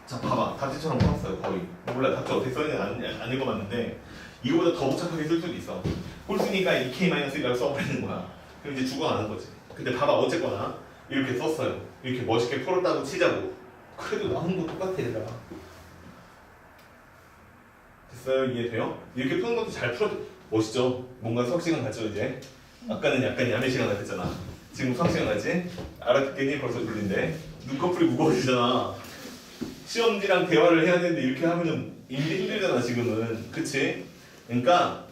자, 봐봐. 답지처럼 풀었어요 거의. 몰라 답지 어떻게 써있는지 안 읽어봤는데 이거보다 더 복잡하게 쓸 수도 있어. 홀수니까 2k-1이라고 써버리는 거야. 그럼 이제 죽어가는 거지. 근데 봐봐 어쨌거나 이렇게 썼어요. 이렇게 멋있게 풀었다고 치자고. 그래도 나오는 거 똑같아 얘들아. 됐어요? 이해돼요? 이렇게 푸는 것도 잘 풀어도 멋있죠? 뭔가 수학 시간 같죠 이제? 아까는 약간 야매 시간 같았잖아. 지금 수학 시간 같지? 알아듣겠니? 벌써 졸린데 눈꺼풀이 무거워지잖아. 시험지랑 대화를 해야 되는데 이렇게 하면은 힘들잖아 지금은. 그치? 그러니까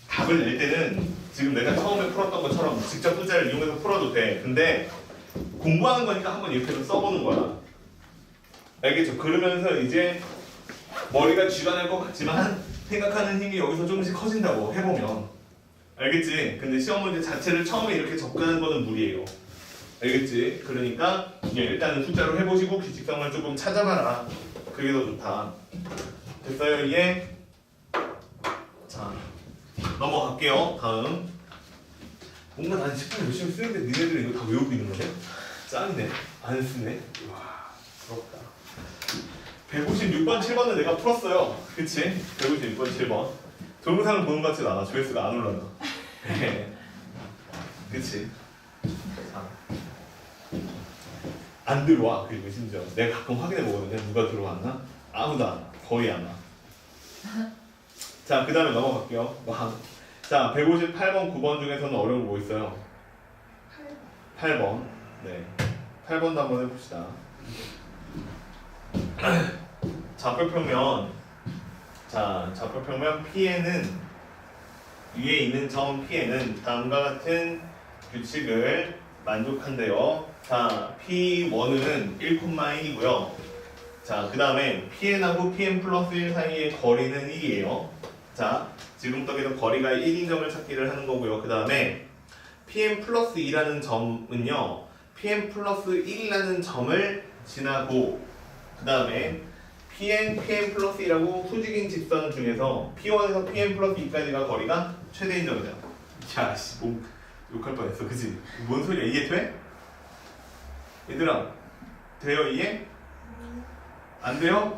답을 낼 때는 지금 내가 처음에 풀었던 것처럼 직접 숫자를 이용해서 풀어도 돼. 근데 공부하는 거니까 한번 이렇게 좀 써보는 거야. 알겠죠? 그러면서 이제 머리가 쥐가 날 것 같지만 생각하는 힘이 여기서 조금씩 커진다고 해보면. 알겠지? 근데 시험 문제 자체를 처음에 이렇게 접근하는 거는 무리예요. 알겠지? 그러니까 일단은 숫자로 해보시고 규칙성을 조금 찾아봐라. 그게 더 좋다. 됐어요 이게? 자 넘어갈게요. 다음. 뭔가 난 10분 열심히 쓰는데 니네들은 이거 다 외우고 있는 거네? 짱이네. 안 쓰네. 와 부럽다. 156번 7번은 내가 풀었어요. 그치? 156번 7번 동영상을 보는 것 같지도 않아. 조회수가 안 올라가. 그치? 자. 안 들어와. 그리고 심지어 내가 가끔 확인해 보거든요. 누가 들어왔나? 아무도 안 와. 거의 안 와. 자, 그 다음에 넘어갈게요. 와. 자, 158번, 9번 중에서는 어려운 거 뭐 있어요? 8번. 네. 8번도 한번 해봅시다. 좌표평면. 자, 좌표평면 P에는 위에 있는 점 P에는 다음과 같은 규칙을 만족한대요. 자, P1은 1,1이고요. 자, 그 다음에 Pn하고 Pn 플러스 1 사이의 거리는 1이에요. 자, 지금 떡에서 거리가 1인 점을 찾기를 하는 거고요. 그 다음에 Pn 플러스 2라는 점은요. Pn 플러스 1이라는 점을 지나고 그 다음에 Pn 플러스 2라고 수직인 직선 중에서 P1에서 Pn 플러스 2까지가 거리가 최대인 점이다. 야, 씨, 뭐 욕할 뻔했어. 그치? 뭔 소리야? 이해 돼? 얘들아, 돼요 이해? 안 돼요?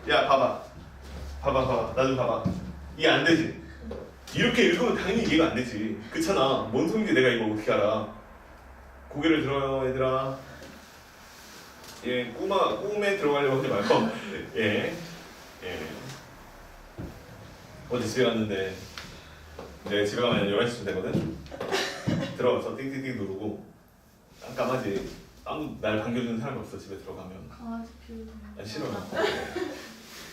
야, 봐봐. 나 좀 봐봐. 이해 안 되지? 이렇게 읽으면 당연히 이해가 안 되지. 그렇잖아. 뭔 소리인지 내가 이걸 어떻게 알아? 고개를 들어요, 얘들아. 예, 꿈에 들어가려고 하지 말고. 예. 어제 집에 갔는데, 내가 집에 가면 11시쯤 되거든? 들어가서 띵띵띵 누르고, 깜깜하지. 아무 날 반겨주는 사람이 없어, 집에 들어가면. 강아지 키우는 아, 싫어요.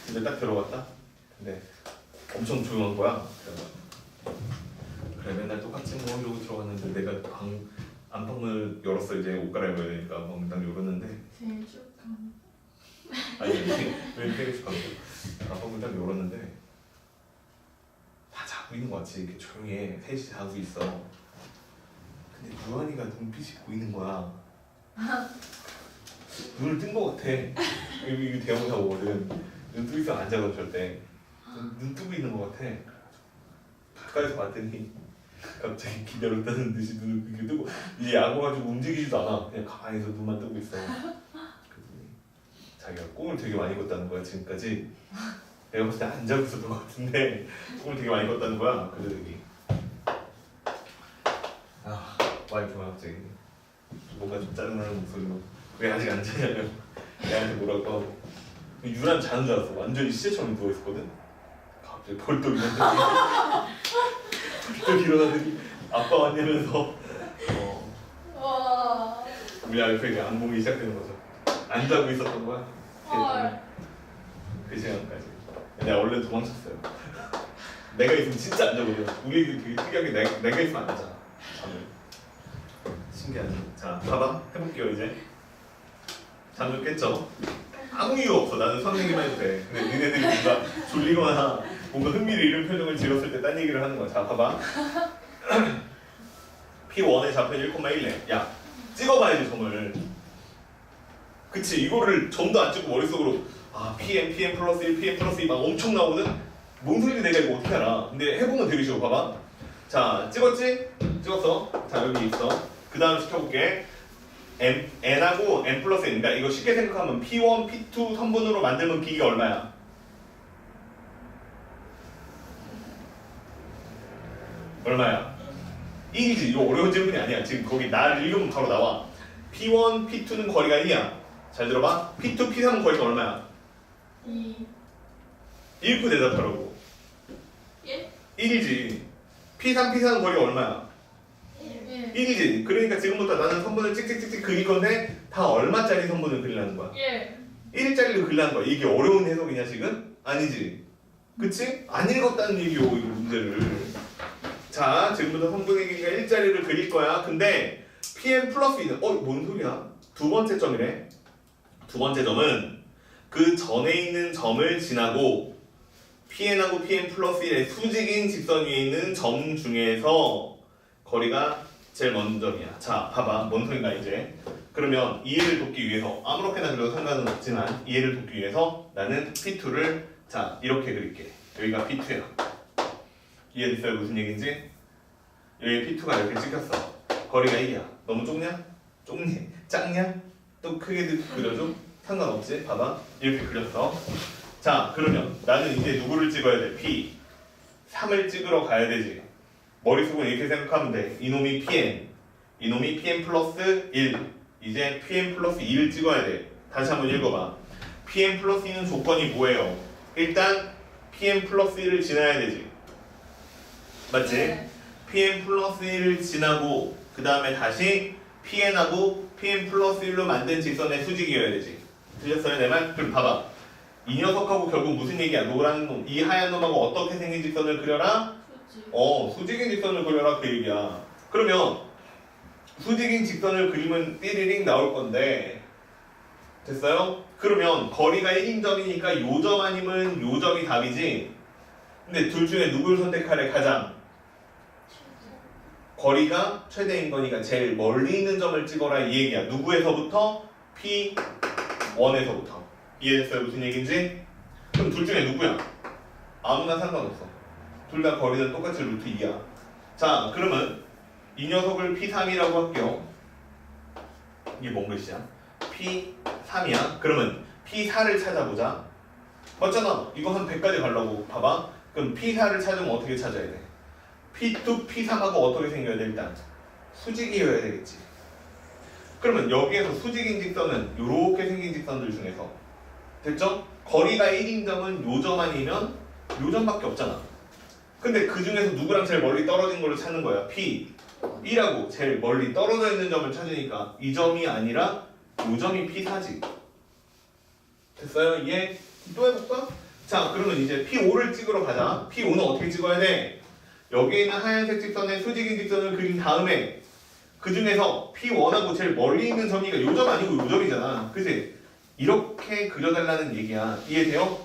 근데 딱 들어갔다? 근데 엄청 조용한 거야. 그래, 맨날 똑같이 뭐 이러고 들어갔는데 내가 안방문을 열었어. 이제 옷 갈아입어야 되니까 막 딱 열었는데 생일 축하합니다. 아니 왜 생일 축하하고 안방문 딱 열었는데 다 자고 있는 거 같지. 이렇게 조용히 해. 셋이 자고 있어. 근데 유한이가 눈빛이 보이는 거야. 눈을 뜬 거 같아. 이게 대형사 오거든. 눈 뜨고 있으면 안 자거든 절대. 눈 뜨고 있는 거 같아. 가까이서 봤더니 갑자기 기다렸다는 듯이 눈을 이렇게 뜨고 이제 야구가지고 움직이지도 않아. 그냥 가만히 서 눈만 뜨고 있어. 그랬더니 자기가 꿈을 되게 많이 꿨다는 거야 지금까지. 내가 봤을 때 안 자고 있었던 것 같은데 꿈을 되게 많이 꿨다는 거야. 그러더니 아 와이프가 갑자기 뭔가 좀 짜증나는 목소리로 왜 아직 안 자냐며 애한테 뭐라고 하고 유란 자는 줄 알았어. 완전히 시체처럼 누워있었거든. 갑자기 벌떡 일어나더니 아빠 왔냐면서 와. 우리 와이프에게 악몽이 시작되는 거죠. 안 자고 있었던 거야. 헐. 그 시간까지. 내가 원래 도망쳤어요. 내가 있으면 진짜 안 자거든. 우리 애들이 되게 특이하게 내가 있으면 안 자. 잠을. 신기하지. 자, 봐봐. 해볼게요 이제. 잠 좀 깼죠? 아무 이유 없어. 나는 선생님만 해도 돼. 근데 니네들이 뭔가 졸리거나 뭔가 흥미를 잃은 표정을 지었을 때 딴 얘기를 하는 거야. 자, 봐봐. P1의 좌표는 1,1래. 야, 찍어봐야지 점을. 그치? 이거를 점도 안 찍고 머릿속으로 아, PM 플러스 1, PM 플러스 2 막 엄청 나오거든? 뭔 소리인지 내가 이거 어떻게 알아? 근데 해보면 되게 쉬워. 봐봐. 자, 찍었지? 찍었어. 자, 여기 있어. 그 다음 시켜볼게. n하고 n 플러스 n이니까 이거 쉽게 생각하면 P1, P2 선분으로 만들면 비기가 얼마야? 얼마야? 1이지. 이거 어려운 질문이 아니야. 지금 거기 나를 읽으면 바로 나와. P1, P2는 거리가 1이야. 잘 들어봐. P2, P3은 거리가 얼마야? 2. 1구 대답하라고. 1. 1이지. P3, P4는 거리가 얼마야? 1. 1이지. 그러니까 지금부터 나는 선분을 찍찍찍찍 그릴 건데 다 얼마짜리 선분을 그리려는 거야? 1. 1짜리를 그리려는 거야. 이게 어려운 해석이냐 지금? 아니지. 그치? 안 읽었다는 얘기요. 이 문제를. 자, 지금부터 선분의 길이가 1짜리를 그릴 거야. 근데 pn 플러스 2는 뭔 소리야? 두 번째 점이래. 두 번째 점은 그 전에 있는 점을 지나고 pn하고 pn 플러스 1의 수직인 직선 위에 있는 점 중에서 거리가 제일 먼 점이야. 자, 봐봐. 뭔 소린가 이제. 그러면 이해를 돕기 위해서 아무렇게나 그려도 상관은 없지만 이해를 돕기 위해서 나는 P2를 자 이렇게 그릴게. 여기가 P2야. 이해됐어요? 무슨 얘기인지? 여기 P2가 이렇게 찍혔어. 거리가 1이야. 너무 좁냐? 좁니? 작냐? 또 크게 그려줘? 상관없지? 봐봐. 이렇게 그렸어. 자, 그러면 나는 이제 누구를 찍어야 돼? P. 3을 찍으러 가야 되지. 머릿속은 이렇게 생각하면 돼. 이놈이 PN. 이놈이 PN 플러스 1. 이제 PN 플러스 2를 찍어야 돼. 다시 한번 읽어봐. PN 플러스 2는 조건이 뭐예요? 일단 PN 플러스 1을 지나야 되지. 맞지? 네. PN 플러스 1을 지나고 그 다음에 다시 PN하고 PN 플러스 1로 만든 직선의 수직이어야 되지. 들렸어요 내 말? 그럼 봐봐. 이 녀석하고 결국 무슨 얘기야? 노란 놈, 이 하얀 놈하고 어떻게 생긴 직선을 그려라? 수직. 수직인 직선을 그려라 그 얘기야. 그러면 수직인 직선을 그리면 띠리링 나올 건데 됐어요? 그러면 거리가 1인 점이니까 요 점 아니면 요 점이 답이지. 근데 둘 중에 누굴 선택하래? 가장 거리가 최대인 거니까 제일 멀리 있는 점을 찍어라 이 얘기야. 누구에서부터? P1에서부터. 이해됐어요? 무슨 얘기인지? 그럼 둘 중에 누구야? 아무나 상관없어. 둘 다 거리는 똑같이 루트 2야. 자, 그러면 이 녀석을 P3이라고 할게요. 이게 뭔 글씨야? P3이야. 그러면 P4를 찾아보자. 맞잖아. 이거 한 100까지 가려고. 봐봐. 그럼 P4를 찾으면 어떻게 찾아야 돼? P2, P3하고 어떻게 생겨야 돼? 일단 수직이어야 되겠지. 그러면 여기에서 수직인 직선은 이렇게 생긴 직선들 중에서 됐죠? 거리가 1인 점은 요 점 아니면 요 점밖에 없잖아. 근데 그 중에서 누구랑 제일 멀리 떨어진 거를 찾는 거야. P1하고 제일 멀리 떨어져 있는 점을 찾으니까 이 점이 아니라 요 점이 P4지. 됐어요? 이해? 또 해볼까? 자, 그러면 이제 P5를 찍으러 가자. P5는 어떻게 찍어야 돼? 여기에 있는 하얀색 직선의 수직인 직선을 그린 다음에 그 중에서 P1하고 제일 멀리 있는 점이가 요 점 아니고 요 점이잖아. 그치? 이렇게 그려달라는 얘기야. 이해돼요?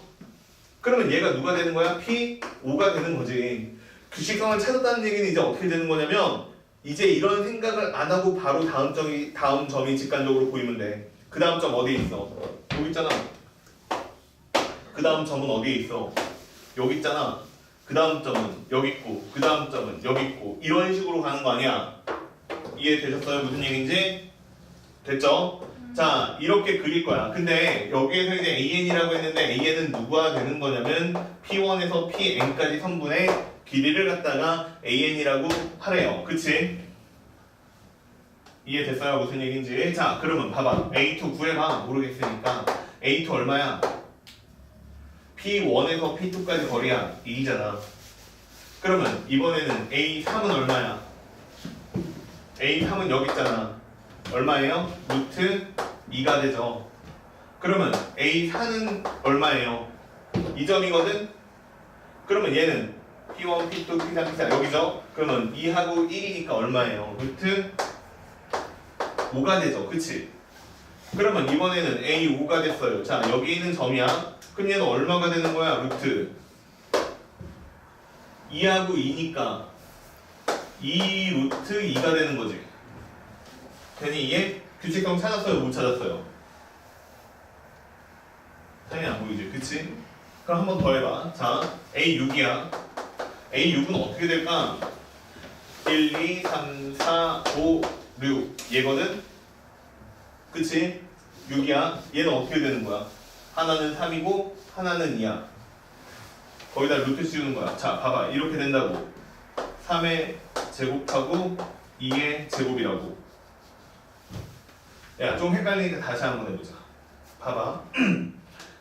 그러면 얘가 누가 되는 거야? P5가 되는 거지. 규칙성을 찾았다는 얘기는 이제 어떻게 되는 거냐면 이제 이런 생각을 안 하고 바로 다음 점이 직관적으로 보이면 돼. 그 다음 점 어디에 있어? 여기 있잖아. 그 다음 점은 어디에 있어? 여기 있잖아. 그 다음 점은 여기 있고 그 다음 점은 여기 있고 이런 식으로 가는 거 아니야? 이해되셨어요? 무슨 얘기인지? 됐죠? 자, 이렇게 그릴 거야. 근데 여기에서 이제 AN이라고 했는데 AN은 누가 되는 거냐면 P1에서 PN까지 선분의 길이를 갖다가 AN이라고 하래요. 그치? 이해됐어요? 무슨 얘기인지? 자, 그러면 봐봐. A2 구해봐. 모르겠으니까. A2 얼마야? P1에서 P2까지 거리야. 2잖아. 그러면 이번에는 A3은 얼마야? A3은 여기 있잖아. 얼마예요? 루트 2가 되죠. 그러면 A4는 얼마예요? 2점이거든? 그러면 얘는 P1, P2, P3, P4 여기죠? 그러면 2하고 1이니까 얼마예요? 루트 5가 되죠. 그치? 그러면 이번에는 A5가 됐어요. 자, 여기 있는 점이야. 그럼 얘는 얼마가 되는 거야? 루트 2하고 2니까 2 루트 2가 되는 거지. 되니 이해? 규칙성 찾았어요? 못 찾았어요? 당연히 안 보이지, 그치? 그럼 한 번 더 해봐. 자, A6이야. A6은 어떻게 될까? 1, 2, 3, 4, 5, 6 얘거든? 그치? 6이야. 얘는 어떻게 되는 거야? 하나는 3이고 하나는 2야. 거기다 루트 씌우는 거야. 자, 봐봐. 이렇게 된다고. 3의 제곱하고 2의 제곱이라고. 야, 좀 헷갈리니까 다시 한번 해보자. 봐봐.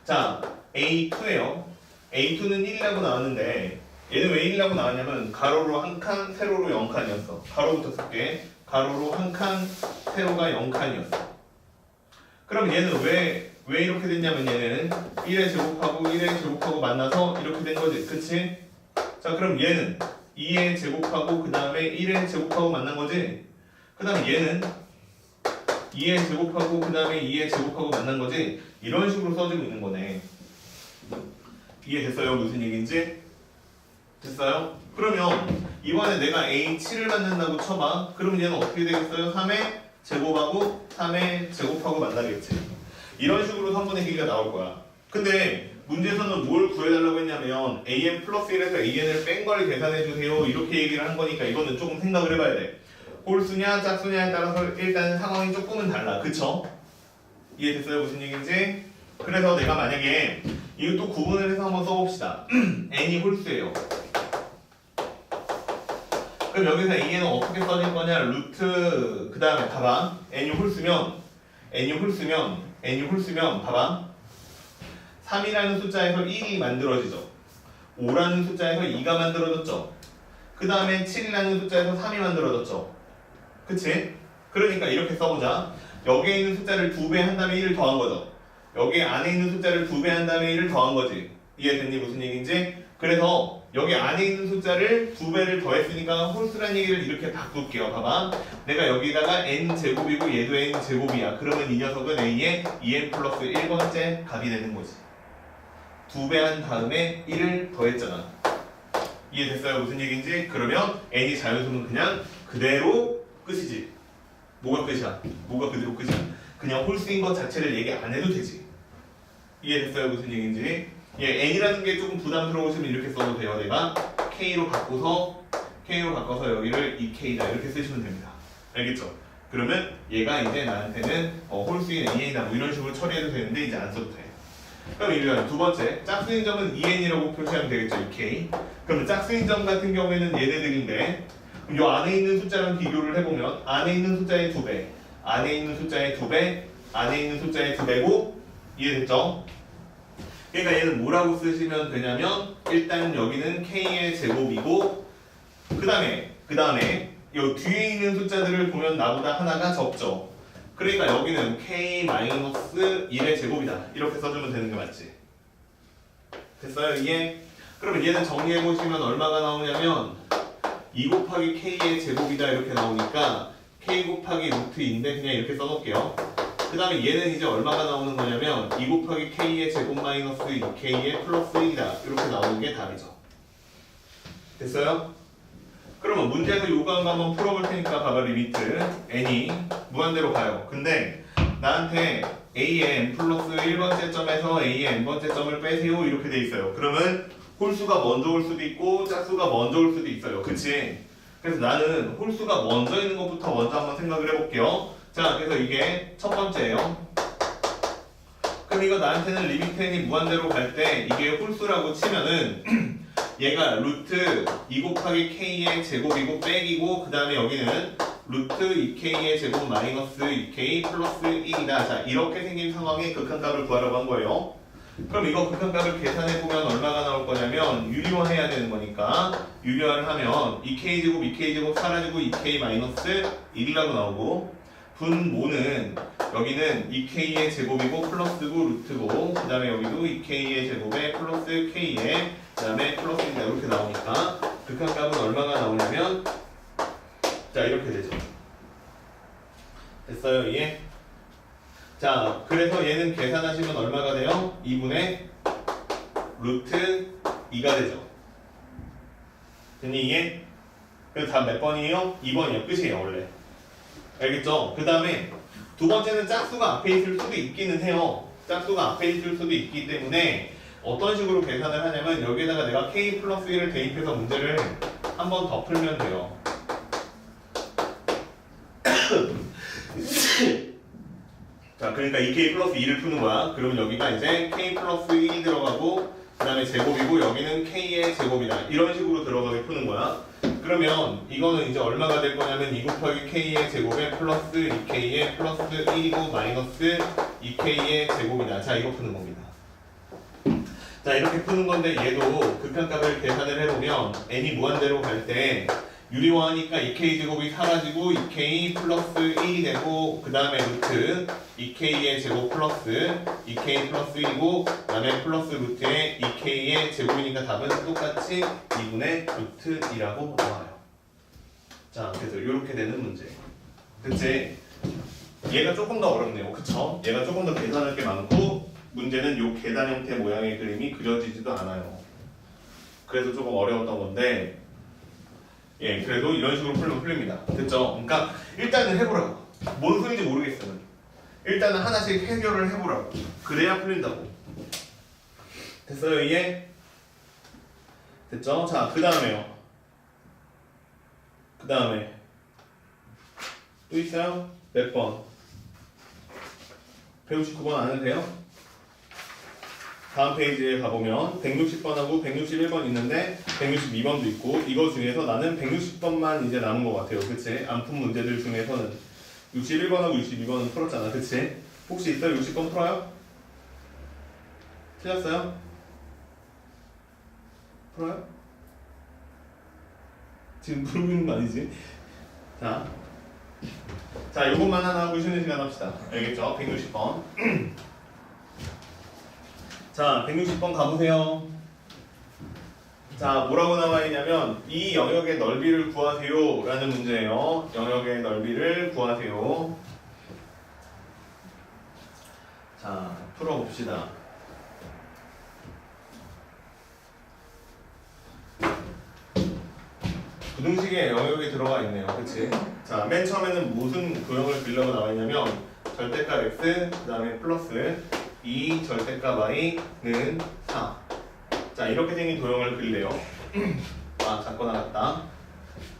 자, A2예요. A2는 1이라고 나왔는데 얘는 왜 1이라고 나왔냐면 가로로 한 칸, 세로로 0칸이었어. 가로부터 쓸게. 가로로 한 칸, 세로가 0칸이었어. 그럼 얘는 왜 이렇게 됐냐면 얘는 1의 제곱하고 1의 제곱하고 만나서 이렇게 된 거지. 그치? 자, 그럼 얘는 2의 제곱하고 그 다음에 1의 제곱하고 만난 거지. 그 다음에 얘는 2의 제곱하고 그 다음에 2의 제곱하고 만난 거지. 이런 식으로 써주고 있는 거네. 이해됐어요? 무슨 얘기인지? 됐어요? 그러면 이번에 내가 A7을 만든다고 쳐봐. 그러면 얘는 어떻게 되겠어요? 3의 제곱하고 3의 제곱하고 만나겠지. 이런 식으로 성분의 길이가 나올 거야. 근데 문제에서는 뭘 구해달라고 했냐면 an 플러스 1에서 an을 뺀 걸 계산해주세요 이렇게 얘기를 한 거니까 이거는 조금 생각을 해봐야 돼. 홀수냐 짝수냐에 따라서 일단 상황이 조금은 달라. 그쵸? 이해됐어요? 무슨 얘기인지? 그래서 내가 만약에 이것도 구분을 해서 한번 써봅시다. n이 홀수예요. 그럼 여기서 an은 어떻게 써질 거냐? 루트 그 다음에 봐봐. n이 홀수면 봐봐. 3이라는 숫자에서 1이 만들어지죠. 5라는 숫자에서 2가 만들어졌죠. 그 다음에 7이라는 숫자에서 3이 만들어졌죠. 그치? 그러니까 이렇게 써보자. 여기에 있는 숫자를 2배 한 다음에 1을 더한 거죠. 여기 안에 있는 숫자를 2배 한 다음에 1을 더한 거지. 이해됐니? 무슨 얘기인지? 그래서 여기 안에 있는 숫자를 2배를 더했으니까 홀수란 얘기를 이렇게 바꿀게요. 봐봐. 내가 여기다가 n제곱이고 얘도 n제곱이야. 그러면 이 녀석은 a에 2n 플러스 1번째 값이 되는 거지. 2배 한 다음에 1을 더했잖아. 이해됐어요? 무슨 얘기인지? 그러면 n이 자연수는 그냥 그대로 끝이지. 뭐가 끝이야? 뭐가 그대로 끝이야? 그냥 홀수인 것 자체를 얘기 안 해도 되지. 이해됐어요? 무슨 얘기인지? 예, n이라는 게 조금 부담스러우시면 이렇게 써도 돼요. 내가 k로 바꿔서 여기를 2k다 이렇게 쓰시면 됩니다. 알겠죠? 그러면 얘가 이제 나한테는 홀수인 an이다 뭐 이런 식으로 처리해도 되는데 이제 안 써도 돼. 그럼 이제 두 번째 짝수인 점은 2n이라고 표시하면 되겠죠. 2k. 그러면 짝수인 점 같은 경우에는 얘네들인데 이 안에 있는 숫자랑 비교를 해보면 안에 있는 숫자의 2배, 안에 있는 숫자의 2배, 안에 있는 숫자의 2배고 이해됐죠? 그러니까 얘는 뭐라고 쓰시면 되냐면 일단 여기는 k의 제곱이고 그 다음에 이 뒤에 있는 숫자들을 보면 나보다 하나가 적죠. 그러니까 여기는 k-1의 제곱이다 이렇게 써주면 되는 게 맞지? 됐어요? 이해? 그러면 얘는 정리해보시면 얼마가 나오냐면 2 곱하기 k의 제곱이다 이렇게 나오니까 k 곱하기 루트인데 그냥 이렇게 써놓을게요. 그 다음에 얘는 이제 얼마가 나오는 거냐면 2 곱하기 k의 제곱 마이너스 2k의 플러스 1이다 이렇게 나오는 게 답이죠. 됐어요? 그러면 문제에서 요구한 거 한번 풀어볼 테니까 봐봐. 리미트 n이 무한대로 가요. 근데 나한테 a의 n 플러스 1번째 점에서 a의 n번째 점을 빼세요 이렇게 돼 있어요. 그러면 홀수가 먼저 올 수도 있고 짝수가 먼저 올 수도 있어요. 그치? 그래서 나는 홀수가 먼저 있는 것부터 먼저 한번 생각을 해볼게요. 자, 그래서 이게 첫 번째예요. 그럼 이거 나한테는 리미트 n이 무한대로 갈 때 이게 홀수라고 치면은 얘가 루트 2 곱하기 k의 제곱이고 빼기고 그 다음에 여기는 루트 2k의 제곱 마이너스 2k 플러스 1이다. 자, 이렇게 생긴 상황의 극한값을 구하라고 한 거예요. 그럼 이거 극한값을 계산해보면 얼마가 나올 거냐면 유리화해야 되는 거니까 유리화를 하면 2k제곱 사라지고 2k 마이너스 1이라고 나오고 분모는 여기는 2k의 제곱이고 플러스고 루트고 그 다음에 여기도 2k의 제곱에 플러스 k에 그 다음에 플러스 1이다 이렇게 나오니까 극한값은 얼마가 나오냐면 자 이렇게 되죠. 됐어요? 이해? 자 그래서 얘는 계산하시면 얼마가 돼요? 2분의 루트 2가 되죠. 됐니? 이해? 그래서 답 몇 번이에요? 2번이요. 끝이에요 원래. 알겠죠? 그 다음에 두 번째는 짝수가 앞에 있을 수도 있기는 해요. 짝수가 앞에 있을 수도 있기 때문에 어떤 식으로 계산을 하냐면 여기에다가 내가 k 플러스 1을 대입해서 문제를 한 번 더 풀면 돼요. 자, 그러니까 2k 플러스 2를 푸는 거야. 그러면 여기가 이제 k 플러스 1이 들어가고 그 다음에 제곱이고 여기는 k의 제곱이다. 이런 식으로 들어가게 푸는 거야. 그러면 이거는 이제 얼마가 될 거냐면 2 곱하기 k의 제곱에 플러스 2k의 플러스 1이고 마이너스 2k의 제곱이다. 자, 이거 푸는 겁니다. 자, 이렇게 푸는 건데 얘도 극한값을 계산을 해보면 n이 무한대로 갈 때 유리화하니까 2k 제곱이 사라지고 2k 플러스 1이 되고 그 다음에 루트 2k의 제곱 플러스 2k 플러스 1이고 그 다음에 플러스 루트에 2k의 제곱이니까 답은 똑같이 2분의 루트 2라고 나와요. 자, 그래서 이렇게 되는 문제. 그치? 얘가 조금 더 어렵네요. 그쵸? 얘가 조금 더 계산할 게 많고 문제는 요 계단 형태 모양의 그림이 그려지지도 않아요. 그래서 조금 어려웠던 건데 예, 그래도 이런 식으로 풀면 풀립니다. 됐죠? 그러니까 일단은 해보라고. 뭔 소리인지 모르겠으면 일단은 하나씩 해결을 해보라고. 그래야 풀린다고. 됐어요? 이해? 됐죠? 자, 그 다음에요. 그 다음에 또 있어요? 몇 번? 169번 안 해도 돼요? 다음 페이지에 가보면 160번하고 161번 있는데 162번도 있고 이거 중에서 나는 160번만 이제 남은 것 같아요. 그치? 안 푼 문제들 중에서는 61번하고 62번은 풀었잖아. 그치? 혹시 있어요? 60번 풀어요? 틀렸어요? 풀어요? 지금 풀고 있는 거 아니지? 자, 요것만 하나 하고 쉬는 시간 합시다. 알겠죠? 160번. 자, 160번 가보세요. 자, 뭐라고 나와 있냐면 이 영역의 넓이를 구하세요 라는 문제예요. 영역의 넓이를 구하세요. 자, 풀어봅시다. 부등식의 영역이 들어가 있네요. 그치? 자, 맨 처음에는 무슨 도형을 그리려고 나와 있냐면 절대값 x, 그 다음에 플러스 2 절대값 y는 4. 자, 이렇게 생긴 도형을 그리래요. 아, 작거나 같다.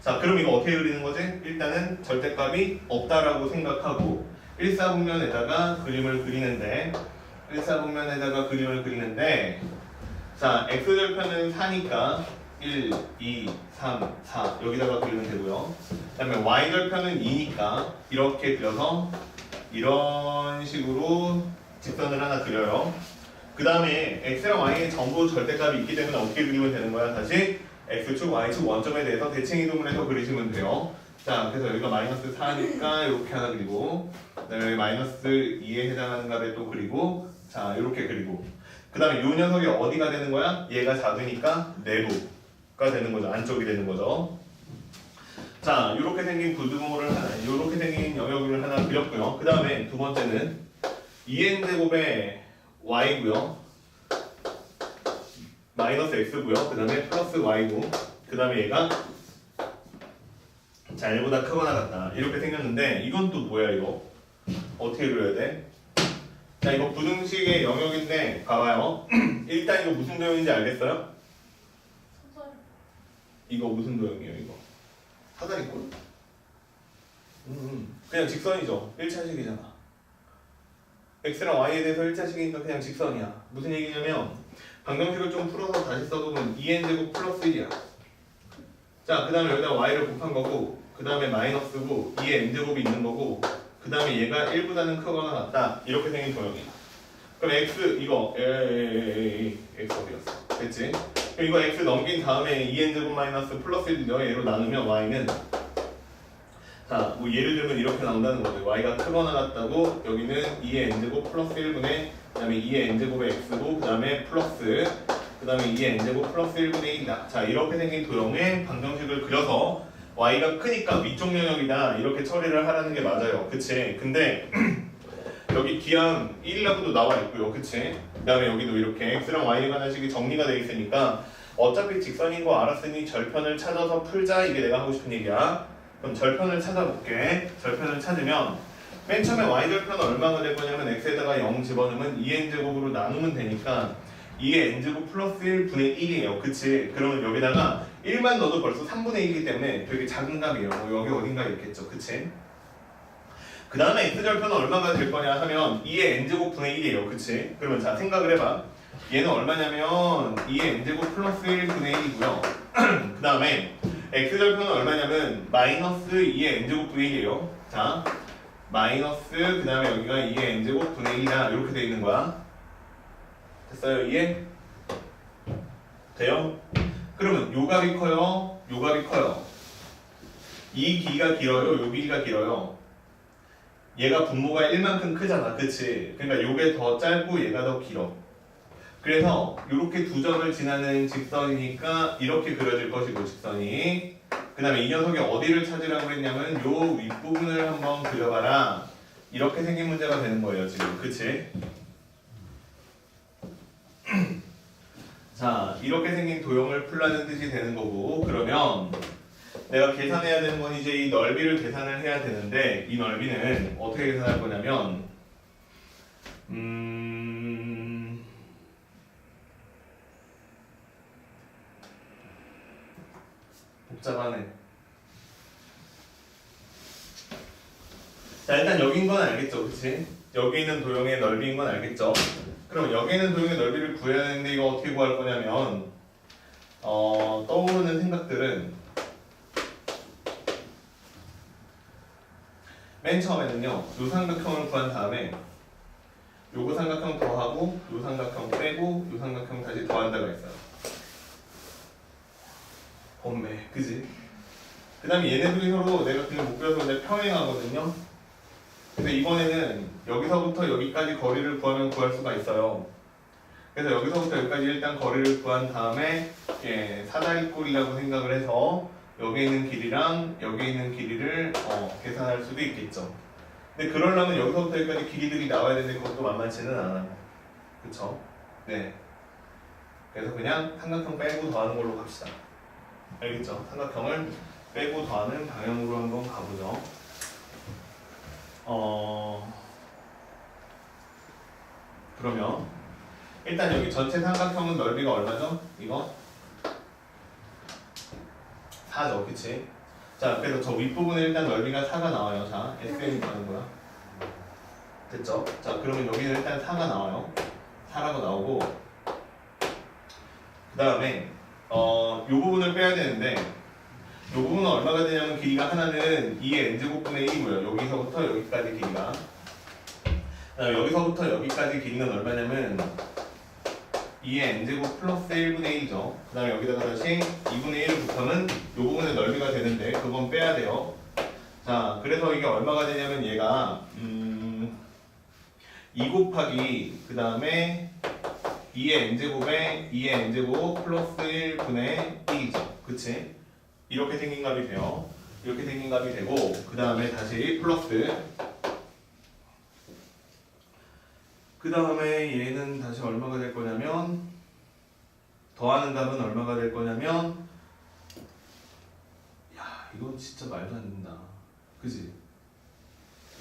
자, 그럼 이거 어떻게 그리는 거지? 일단은 절대값이 없다라고 생각하고 일사분면에다가 그림을 그리는데 자, x절편은 4니까 1, 2, 3, 4 여기다가 그리면 되고요. 그 다음에 y절편은 2니까 이렇게 그려서 이런 식으로 직선을 하나 그려요. 그 다음에 x랑 y의 전부 절대값이 있기 때문에 어떻게 그리면 되는 거야? 다시 x축, y축 원점에 대해서 대칭 이동을 해서 그리시면 돼요. 자, 그래서 여기가 마이너스 4니까 이렇게 하나 그리고 그 다음에 마이너스 2에 해당하는 값에 또 그리고 자, 이렇게 그리고 그 다음에 이 녀석이 어디가 되는 거야? 얘가 작으니까 내부가 되는 거죠. 안쪽이 되는 거죠. 자, 이렇게 생긴 구조물을 하나, 이렇게 생긴 영역을 하나 그렸고요. 그 다음에 두 번째는 2n제곱의 y고요. 마이너스 x고요. 그 다음에 플러스 y고 그 다음에 얘가 자, 1보다 크거나 같다. 이렇게 생겼는데 이건 또 뭐야 이거? 어떻게 그려야 돼? 자, 이거 부등식의 영역인데 봐봐요. 일단 이거 무슨 도형인지 알겠어요? 이거 무슨 도형이에요 이거? 사다리꼴? 그냥 직선이죠. 1차식이잖아. x랑 y에 대해서 1차식이니까 그냥 직선이야. 무슨 얘기냐면 방정식을 좀 풀어서 다시 써보면 2n제곱 플러스 1이야. 자, 그 다음에 여기다 y를 곱한 거고 그 다음에 마이너스고 2에 n제곱이 있는 거고 그 다음에 얘가 1보다는 크거나 같다. 이렇게 생긴 도형이야. 그럼 x 이거 x 어디 갔어? 됐지? 그럼 이거 x 넘긴 다음에 2n제곱 마이너스 플러스 1 얘로 나누면 y는 자, 뭐 예를 들면 이렇게 나온다는 거죠. y가 크거나 같다고 여기는 2의 n제곱 플러스 1분의 그 다음에 2의 n제곱의 x고 그 다음에 플러스 그 다음에 2의 n제곱 플러스 1분의 1이다. 자, 이렇게 생긴 도형의 방정식을 그려서 y가 크니까 위쪽 영역이다 이렇게 처리를 하라는 게 맞아요. 그치? 근데 여기 기항 1이라고도 나와 있고요. 그치? 그 다음에 여기도 이렇게 x랑 y에 관한 식이 정리가 돼 있으니까 어차피 직선인 거 알았으니 절편을 찾아서 풀자. 이게 내가 하고 싶은 얘기야. 그럼 절편을 찾아볼게. 절편을 찾으면 맨 처음에 y절편은 얼마가 될 거냐면 x에다가 0 집어넣으면 2n제곱으로 나누면 되니까 2의 n제곱 플러스 1분의 1이에요. 그치? 그러면 여기다가 1만 넣어도 벌써 3분의 1이기 때문에 되게 작은 값이에요. 여기 어딘가에 있겠죠. 그치? 그 다음에 x절편은 얼마가 될 거냐 하면 2의 n제곱 분의 1이에요. 그치? 그러면 자, 생각을 해봐. 얘는 얼마냐면 2의 n제곱 플러스 1분의 1이고요. 그 다음에 x절편은 얼마냐면 마이너스 2의 n제곱 분의 1이에요. 자, 마이너스 그 다음에 여기가 2의 n제곱 분의 1이다. 이렇게 돼 있는 거야. 됐어요? 이해? 돼요? 그러면 요 값이 커요? 요 값이 커요? 이 길이가 길어요? 요 길이가 길어요? 얘가 분모가 1만큼 크잖아. 그치? 그러니까 요게 더 짧고 얘가 더 길어. 그래서 이렇게 두 점을 지나는 직선이니까 이렇게 그려질 것이고 직선이 그 다음에 이 녀석이 어디를 찾으라고 했냐면 요 윗부분을 한번 그려봐라. 이렇게 생긴 문제가 되는 거예요 지금. 그치? 자, 이렇게 생긴 도형을 풀라는 뜻이 되는 거고, 그러면 내가 계산해야 되는 건 이제 이 넓이를 계산을 해야 되는데, 이 넓이는 어떻게 계산할 거냐면 복잡하네. 자, 일단 여긴 건 알겠죠, 그치? 여기 있는 도형의 넓이인 건 알겠죠? 그럼 여기 있는 도형의 넓이를 구해야 되는데 이거 어떻게 구할 거냐면 떠오르는 생각들은 맨 처음에는요, 요 삼각형을 구한 다음에 요거 삼각형 더하고 요 삼각형 빼고 요 삼각형 다시 더한다가 있어요. 엄매, 그지? 그 다음에 얘네들이 서로 내가 그냥 못 그려서 그냥 평행하거든요. 근데 이번에는 여기서부터 여기까지 거리를 구하면 구할 수가 있어요. 그래서 여기서부터 여기까지 일단 거리를 구한 다음에 사다리꼴이라고 생각을 해서 여기 있는 길이랑 여기 있는 길이를 계산할 수도 있겠죠. 근데 그러려면 여기서부터 여기까지 길이들이 나와야 되는데 그것도 만만치는 않아요. 그쵸? 네. 그래서 그냥 삼각형 빼고 더하는 걸로 갑시다. 알겠죠? 삼각형을 빼고 더하는 방향으로 한번 가보죠. 그러면 일단 여기 전체 삼각형은 넓이가 얼마죠? 이거 4죠, 그치? 자, 그래서 저 윗부분에 일단 넓이가 4가 나와요. 자, SN이 가는 거야. 됐죠? 자, 그러면 여기는 일단 4가 나와요. 4라고 나오고, 그 다음에 요 부분을 빼야 되는데, 요 부분은 얼마가 되냐면 길이가 하나는 2의 n제곱분의 1이고요. 여기서부터 여기까지 길이가. 여기서부터 여기까지 길이는 얼마냐면 2의 n제곱 플러스 1분의 1이죠. 그 다음에 여기다가 다시 2분의 1을 곱하면 요 부분의 넓이가 되는데 그건 빼야 돼요. 자, 그래서 이게 얼마가 되냐면 얘가 2 곱하기 그 다음에 2의 n제곱에 2의 n제곱 플러스 1분의 1이죠. 그치? 이렇게 생긴 값이 돼요. 이렇게 생긴 값이 되고 그 다음에 다시 플러스 그 다음에 얘는 다시 얼마가 될 거냐면 더하는 값은 얼마가 될 거냐면 야 이건 진짜 말도 안 된다. 그지?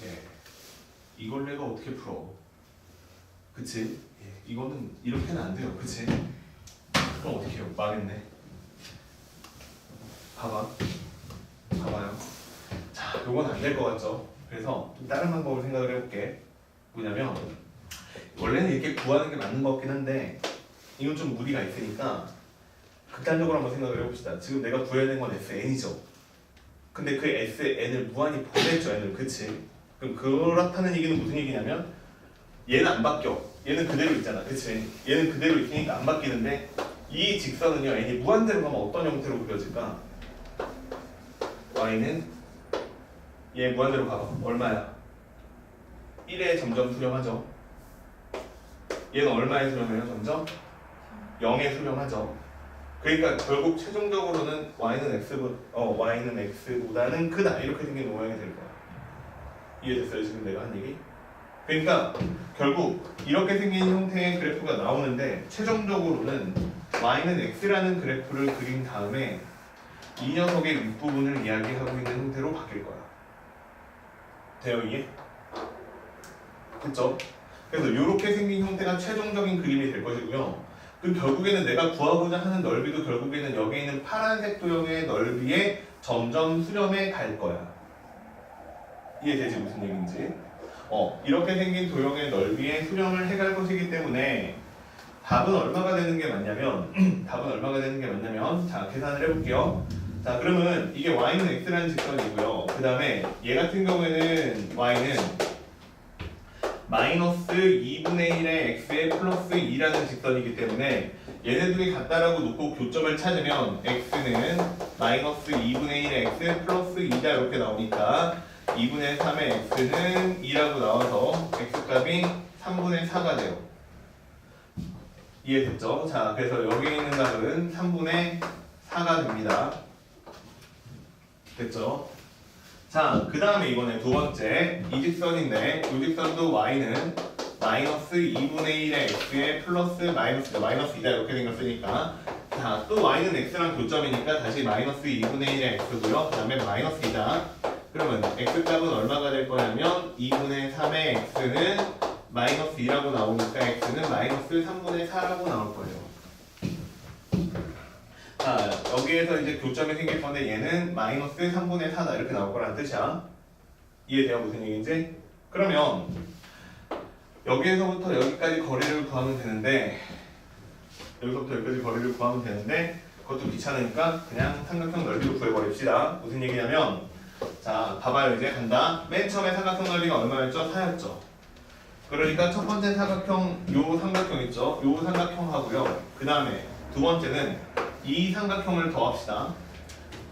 예. 이걸 내가 어떻게 풀어? 그치? 예. 이거는 이렇게는 안 돼요. 그치? 그럼 어떻게 해요? 망했네. 봐봐요. 자, 요건 안 될 것 같죠? 그래서 좀 다른 방법을 생각을 해볼게. 뭐냐면 원래는 이렇게 구하는 게 맞는 것 같긴 한데 이건 좀 무리가 있으니까 극단적으로 한번 생각을 해봅시다. 지금 내가 구해야 되는 건 SN이죠. 근데 그 SN을 무한히 보냈죠, N을. 그치? 그럼 그렇다는 얘기는 무슨 얘기냐면 얘는 안 바뀌어. 얘는 그대로 있잖아. 그치? 얘는 그대로 있으니까 안 바뀌는데 이 직선은요, N이 무한대로 가면 어떤 형태로 그려질까? Y는 얘 무한대로 가봐. 얼마야? 1에 점점 수렴하죠. 얘는 얼마에 수렴해요? 점점 0에 수렴하죠. 그러니까 결국 최종적으로는 Y는 X보다는 크다 이렇게 생긴 모양이 될 거야. 이해됐어요? 지금 내가 한 얘기? 그러니까 결국 이렇게 생긴 형태의 그래프가 나오는데 최종적으로는 Y는 X라는 그래프를 그린 다음에 이 녀석의 윗부분을 이야기하고 있는 형태로 바뀔 거야. 돼요 이게? 그쵸? 그래서 이렇게 생긴 형태가 최종적인 그림이 될 것이고요. 그 결국에는 내가 구하고자 하는 넓이도 결국에는 여기 있는 파란색 도형의 넓이에 점점 수렴해 갈 거야. 이해되지 무슨 얘기인지? 이렇게 생긴 도형의 넓이에 수렴을 해갈 것이기 때문에 답은 얼마가 되는 게 맞냐면 자 계산을 해볼게요. 자 그러면 이게 y는 x라는 직선이고요. 그 다음에 얘 같은 경우에는 y는 마이너스 2분의 1의 x에 플러스 2라는 직선이기 때문에 얘네들이 같다라고 놓고 교점을 찾으면 x는 마이너스 2분의 1의 x 플러스 2다 이렇게 나오니까 2분의 3의 x는 2라고 나와서 x값이 3분의 4가 돼요. 이해됐죠? 자 그래서 여기 있는 값은 3분의 4가 됩니다. 됐죠? 자, 그 다음에 이번에 두 번째 이 직선인데 이 직선도 y는 마이너스 2분의 1의 x에 플러스 마이너스 2다 이렇게 생겼으니까 자, 또 y는 x랑 교점이니까 다시 마이너스 2분의 1의 x고요. 그 다음에 마이너스 2다. 그러면 x값은 얼마가 될 거냐면 2분의 3의 x는 마이너스 2라고 나오니까 x는 마이너스 3분의 4라고 나올 거예요. 자, 여기에서 이제 교점이 생길 건데 얘는 마이너스 3분의 4다 이렇게 나올 거라는 뜻이야. 이해돼요? 무슨 얘기인지? 그러면 여기에서부터 여기까지 거리를 구하면 되는데 여기서부터 여기까지 거리를 구하면 되는데 그것도 귀찮으니까 그냥 삼각형 넓이로 구해버립시다. 무슨 얘기냐면 자, 봐봐요. 이제 간다. 맨 처음에 삼각형 넓이가 얼마였죠? 4였죠. 그러니까 첫 번째 사각형 요 삼각형 있죠? 요 삼각형 하고요. 그 다음에 두 번째는 이 삼각형을 더합시다.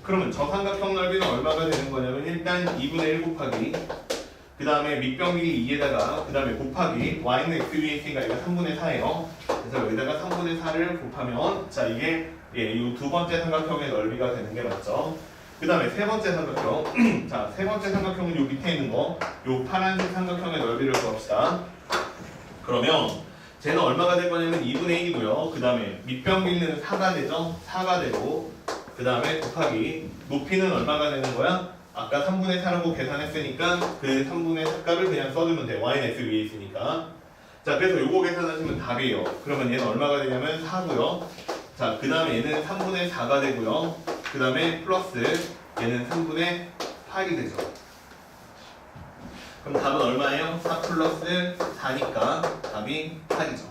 그러면 저 삼각형 넓이는 얼마가 되는 거냐면 일단 2분의 1 곱하기 그 다음에 밑변기 2에다가 그 다음에 곱하기 y는 x 위에 있으니까 이거 3분의 4예요. 그래서 여기다가 3분의 4를 곱하면 자 이게 이 두 번째 삼각형의 넓이가 되는 게 맞죠. 그 다음에 세 번째 삼각형 자 세 번째 삼각형은 요 밑에 있는 거 요 파란색 삼각형의 넓이를 구합시다. 그러면 쟤는 얼마가 될 거냐면 2분의 1이고요. 그 다음에 밑변기는 4가 되죠. 4가 되고 그 다음에 곱하기 높이는 얼마가 되는 거야? 아까 3분의 4라고 계산했으니까 그 3분의 4 값을 그냥 써주면 돼. y는 x 위에 있으니까. 자 그래서 요거 계산하시면 답이에요. 그러면 얘는 얼마가 되냐면 4고요. 자 그 다음에 얘는 3분의 4가 되고요. 그 다음에 플러스 얘는 3분의 8이 되죠. 그럼 답은 얼마예요? 4 플러스 4니까 답이 8이죠.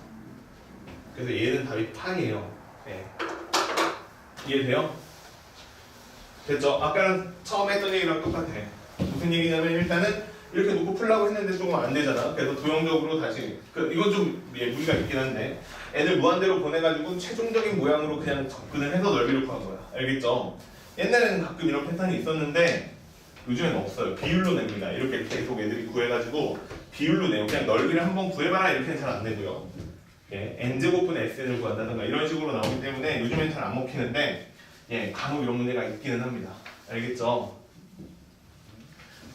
그래서 얘는 답이 8이에요. 네. 이해돼요? 됐죠? 아까는 처음 했던 얘기랑 똑같아. 무슨 얘기냐면 일단은 이렇게 놓고 풀라고 했는데 조금 안 되잖아. 그래서 도형적으로 다시 이건 좀 무리가 있긴 한데 애들 무한대로 보내가지고 최종적인 모양으로 그냥 접근을 해서 넓이를 구한 거야. 알겠죠? 옛날에는 가끔 이런 패턴이 있었는데 요즘엔 없어요. 비율로 냅니다. 이렇게 계속 애들이 구해가지고 비율로 내요. 그냥 넓이를 한번 구해봐라 이렇게는 잘 안 내고요. 예, n제곱분의 sn을 구한다든가 이런 식으로 나오기 때문에 요즘엔 잘 안 먹히는데 예, 간혹 이런 문제가 있기는 합니다. 알겠죠?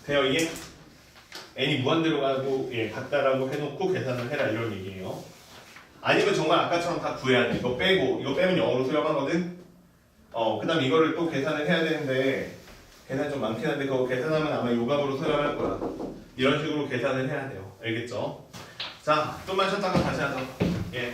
돼요 이게? n이 무한대로 가고 예, 같다라고 해놓고 계산을 해라 이런 얘기예요. 아니면 정말 아까처럼 다 구해야 돼. 이거 빼고 이거 빼면 0으로 수렴하거든? 그 다음 이거를 또 계산을 해야 되는데 계산 좀 많긴 한데 그거 계산하면 아마 요 값으로 수렴할 거야. 이런 식으로 계산을 해야 돼요. 알겠죠? 자, 좀만 쉬었다가 다시 하자. 예.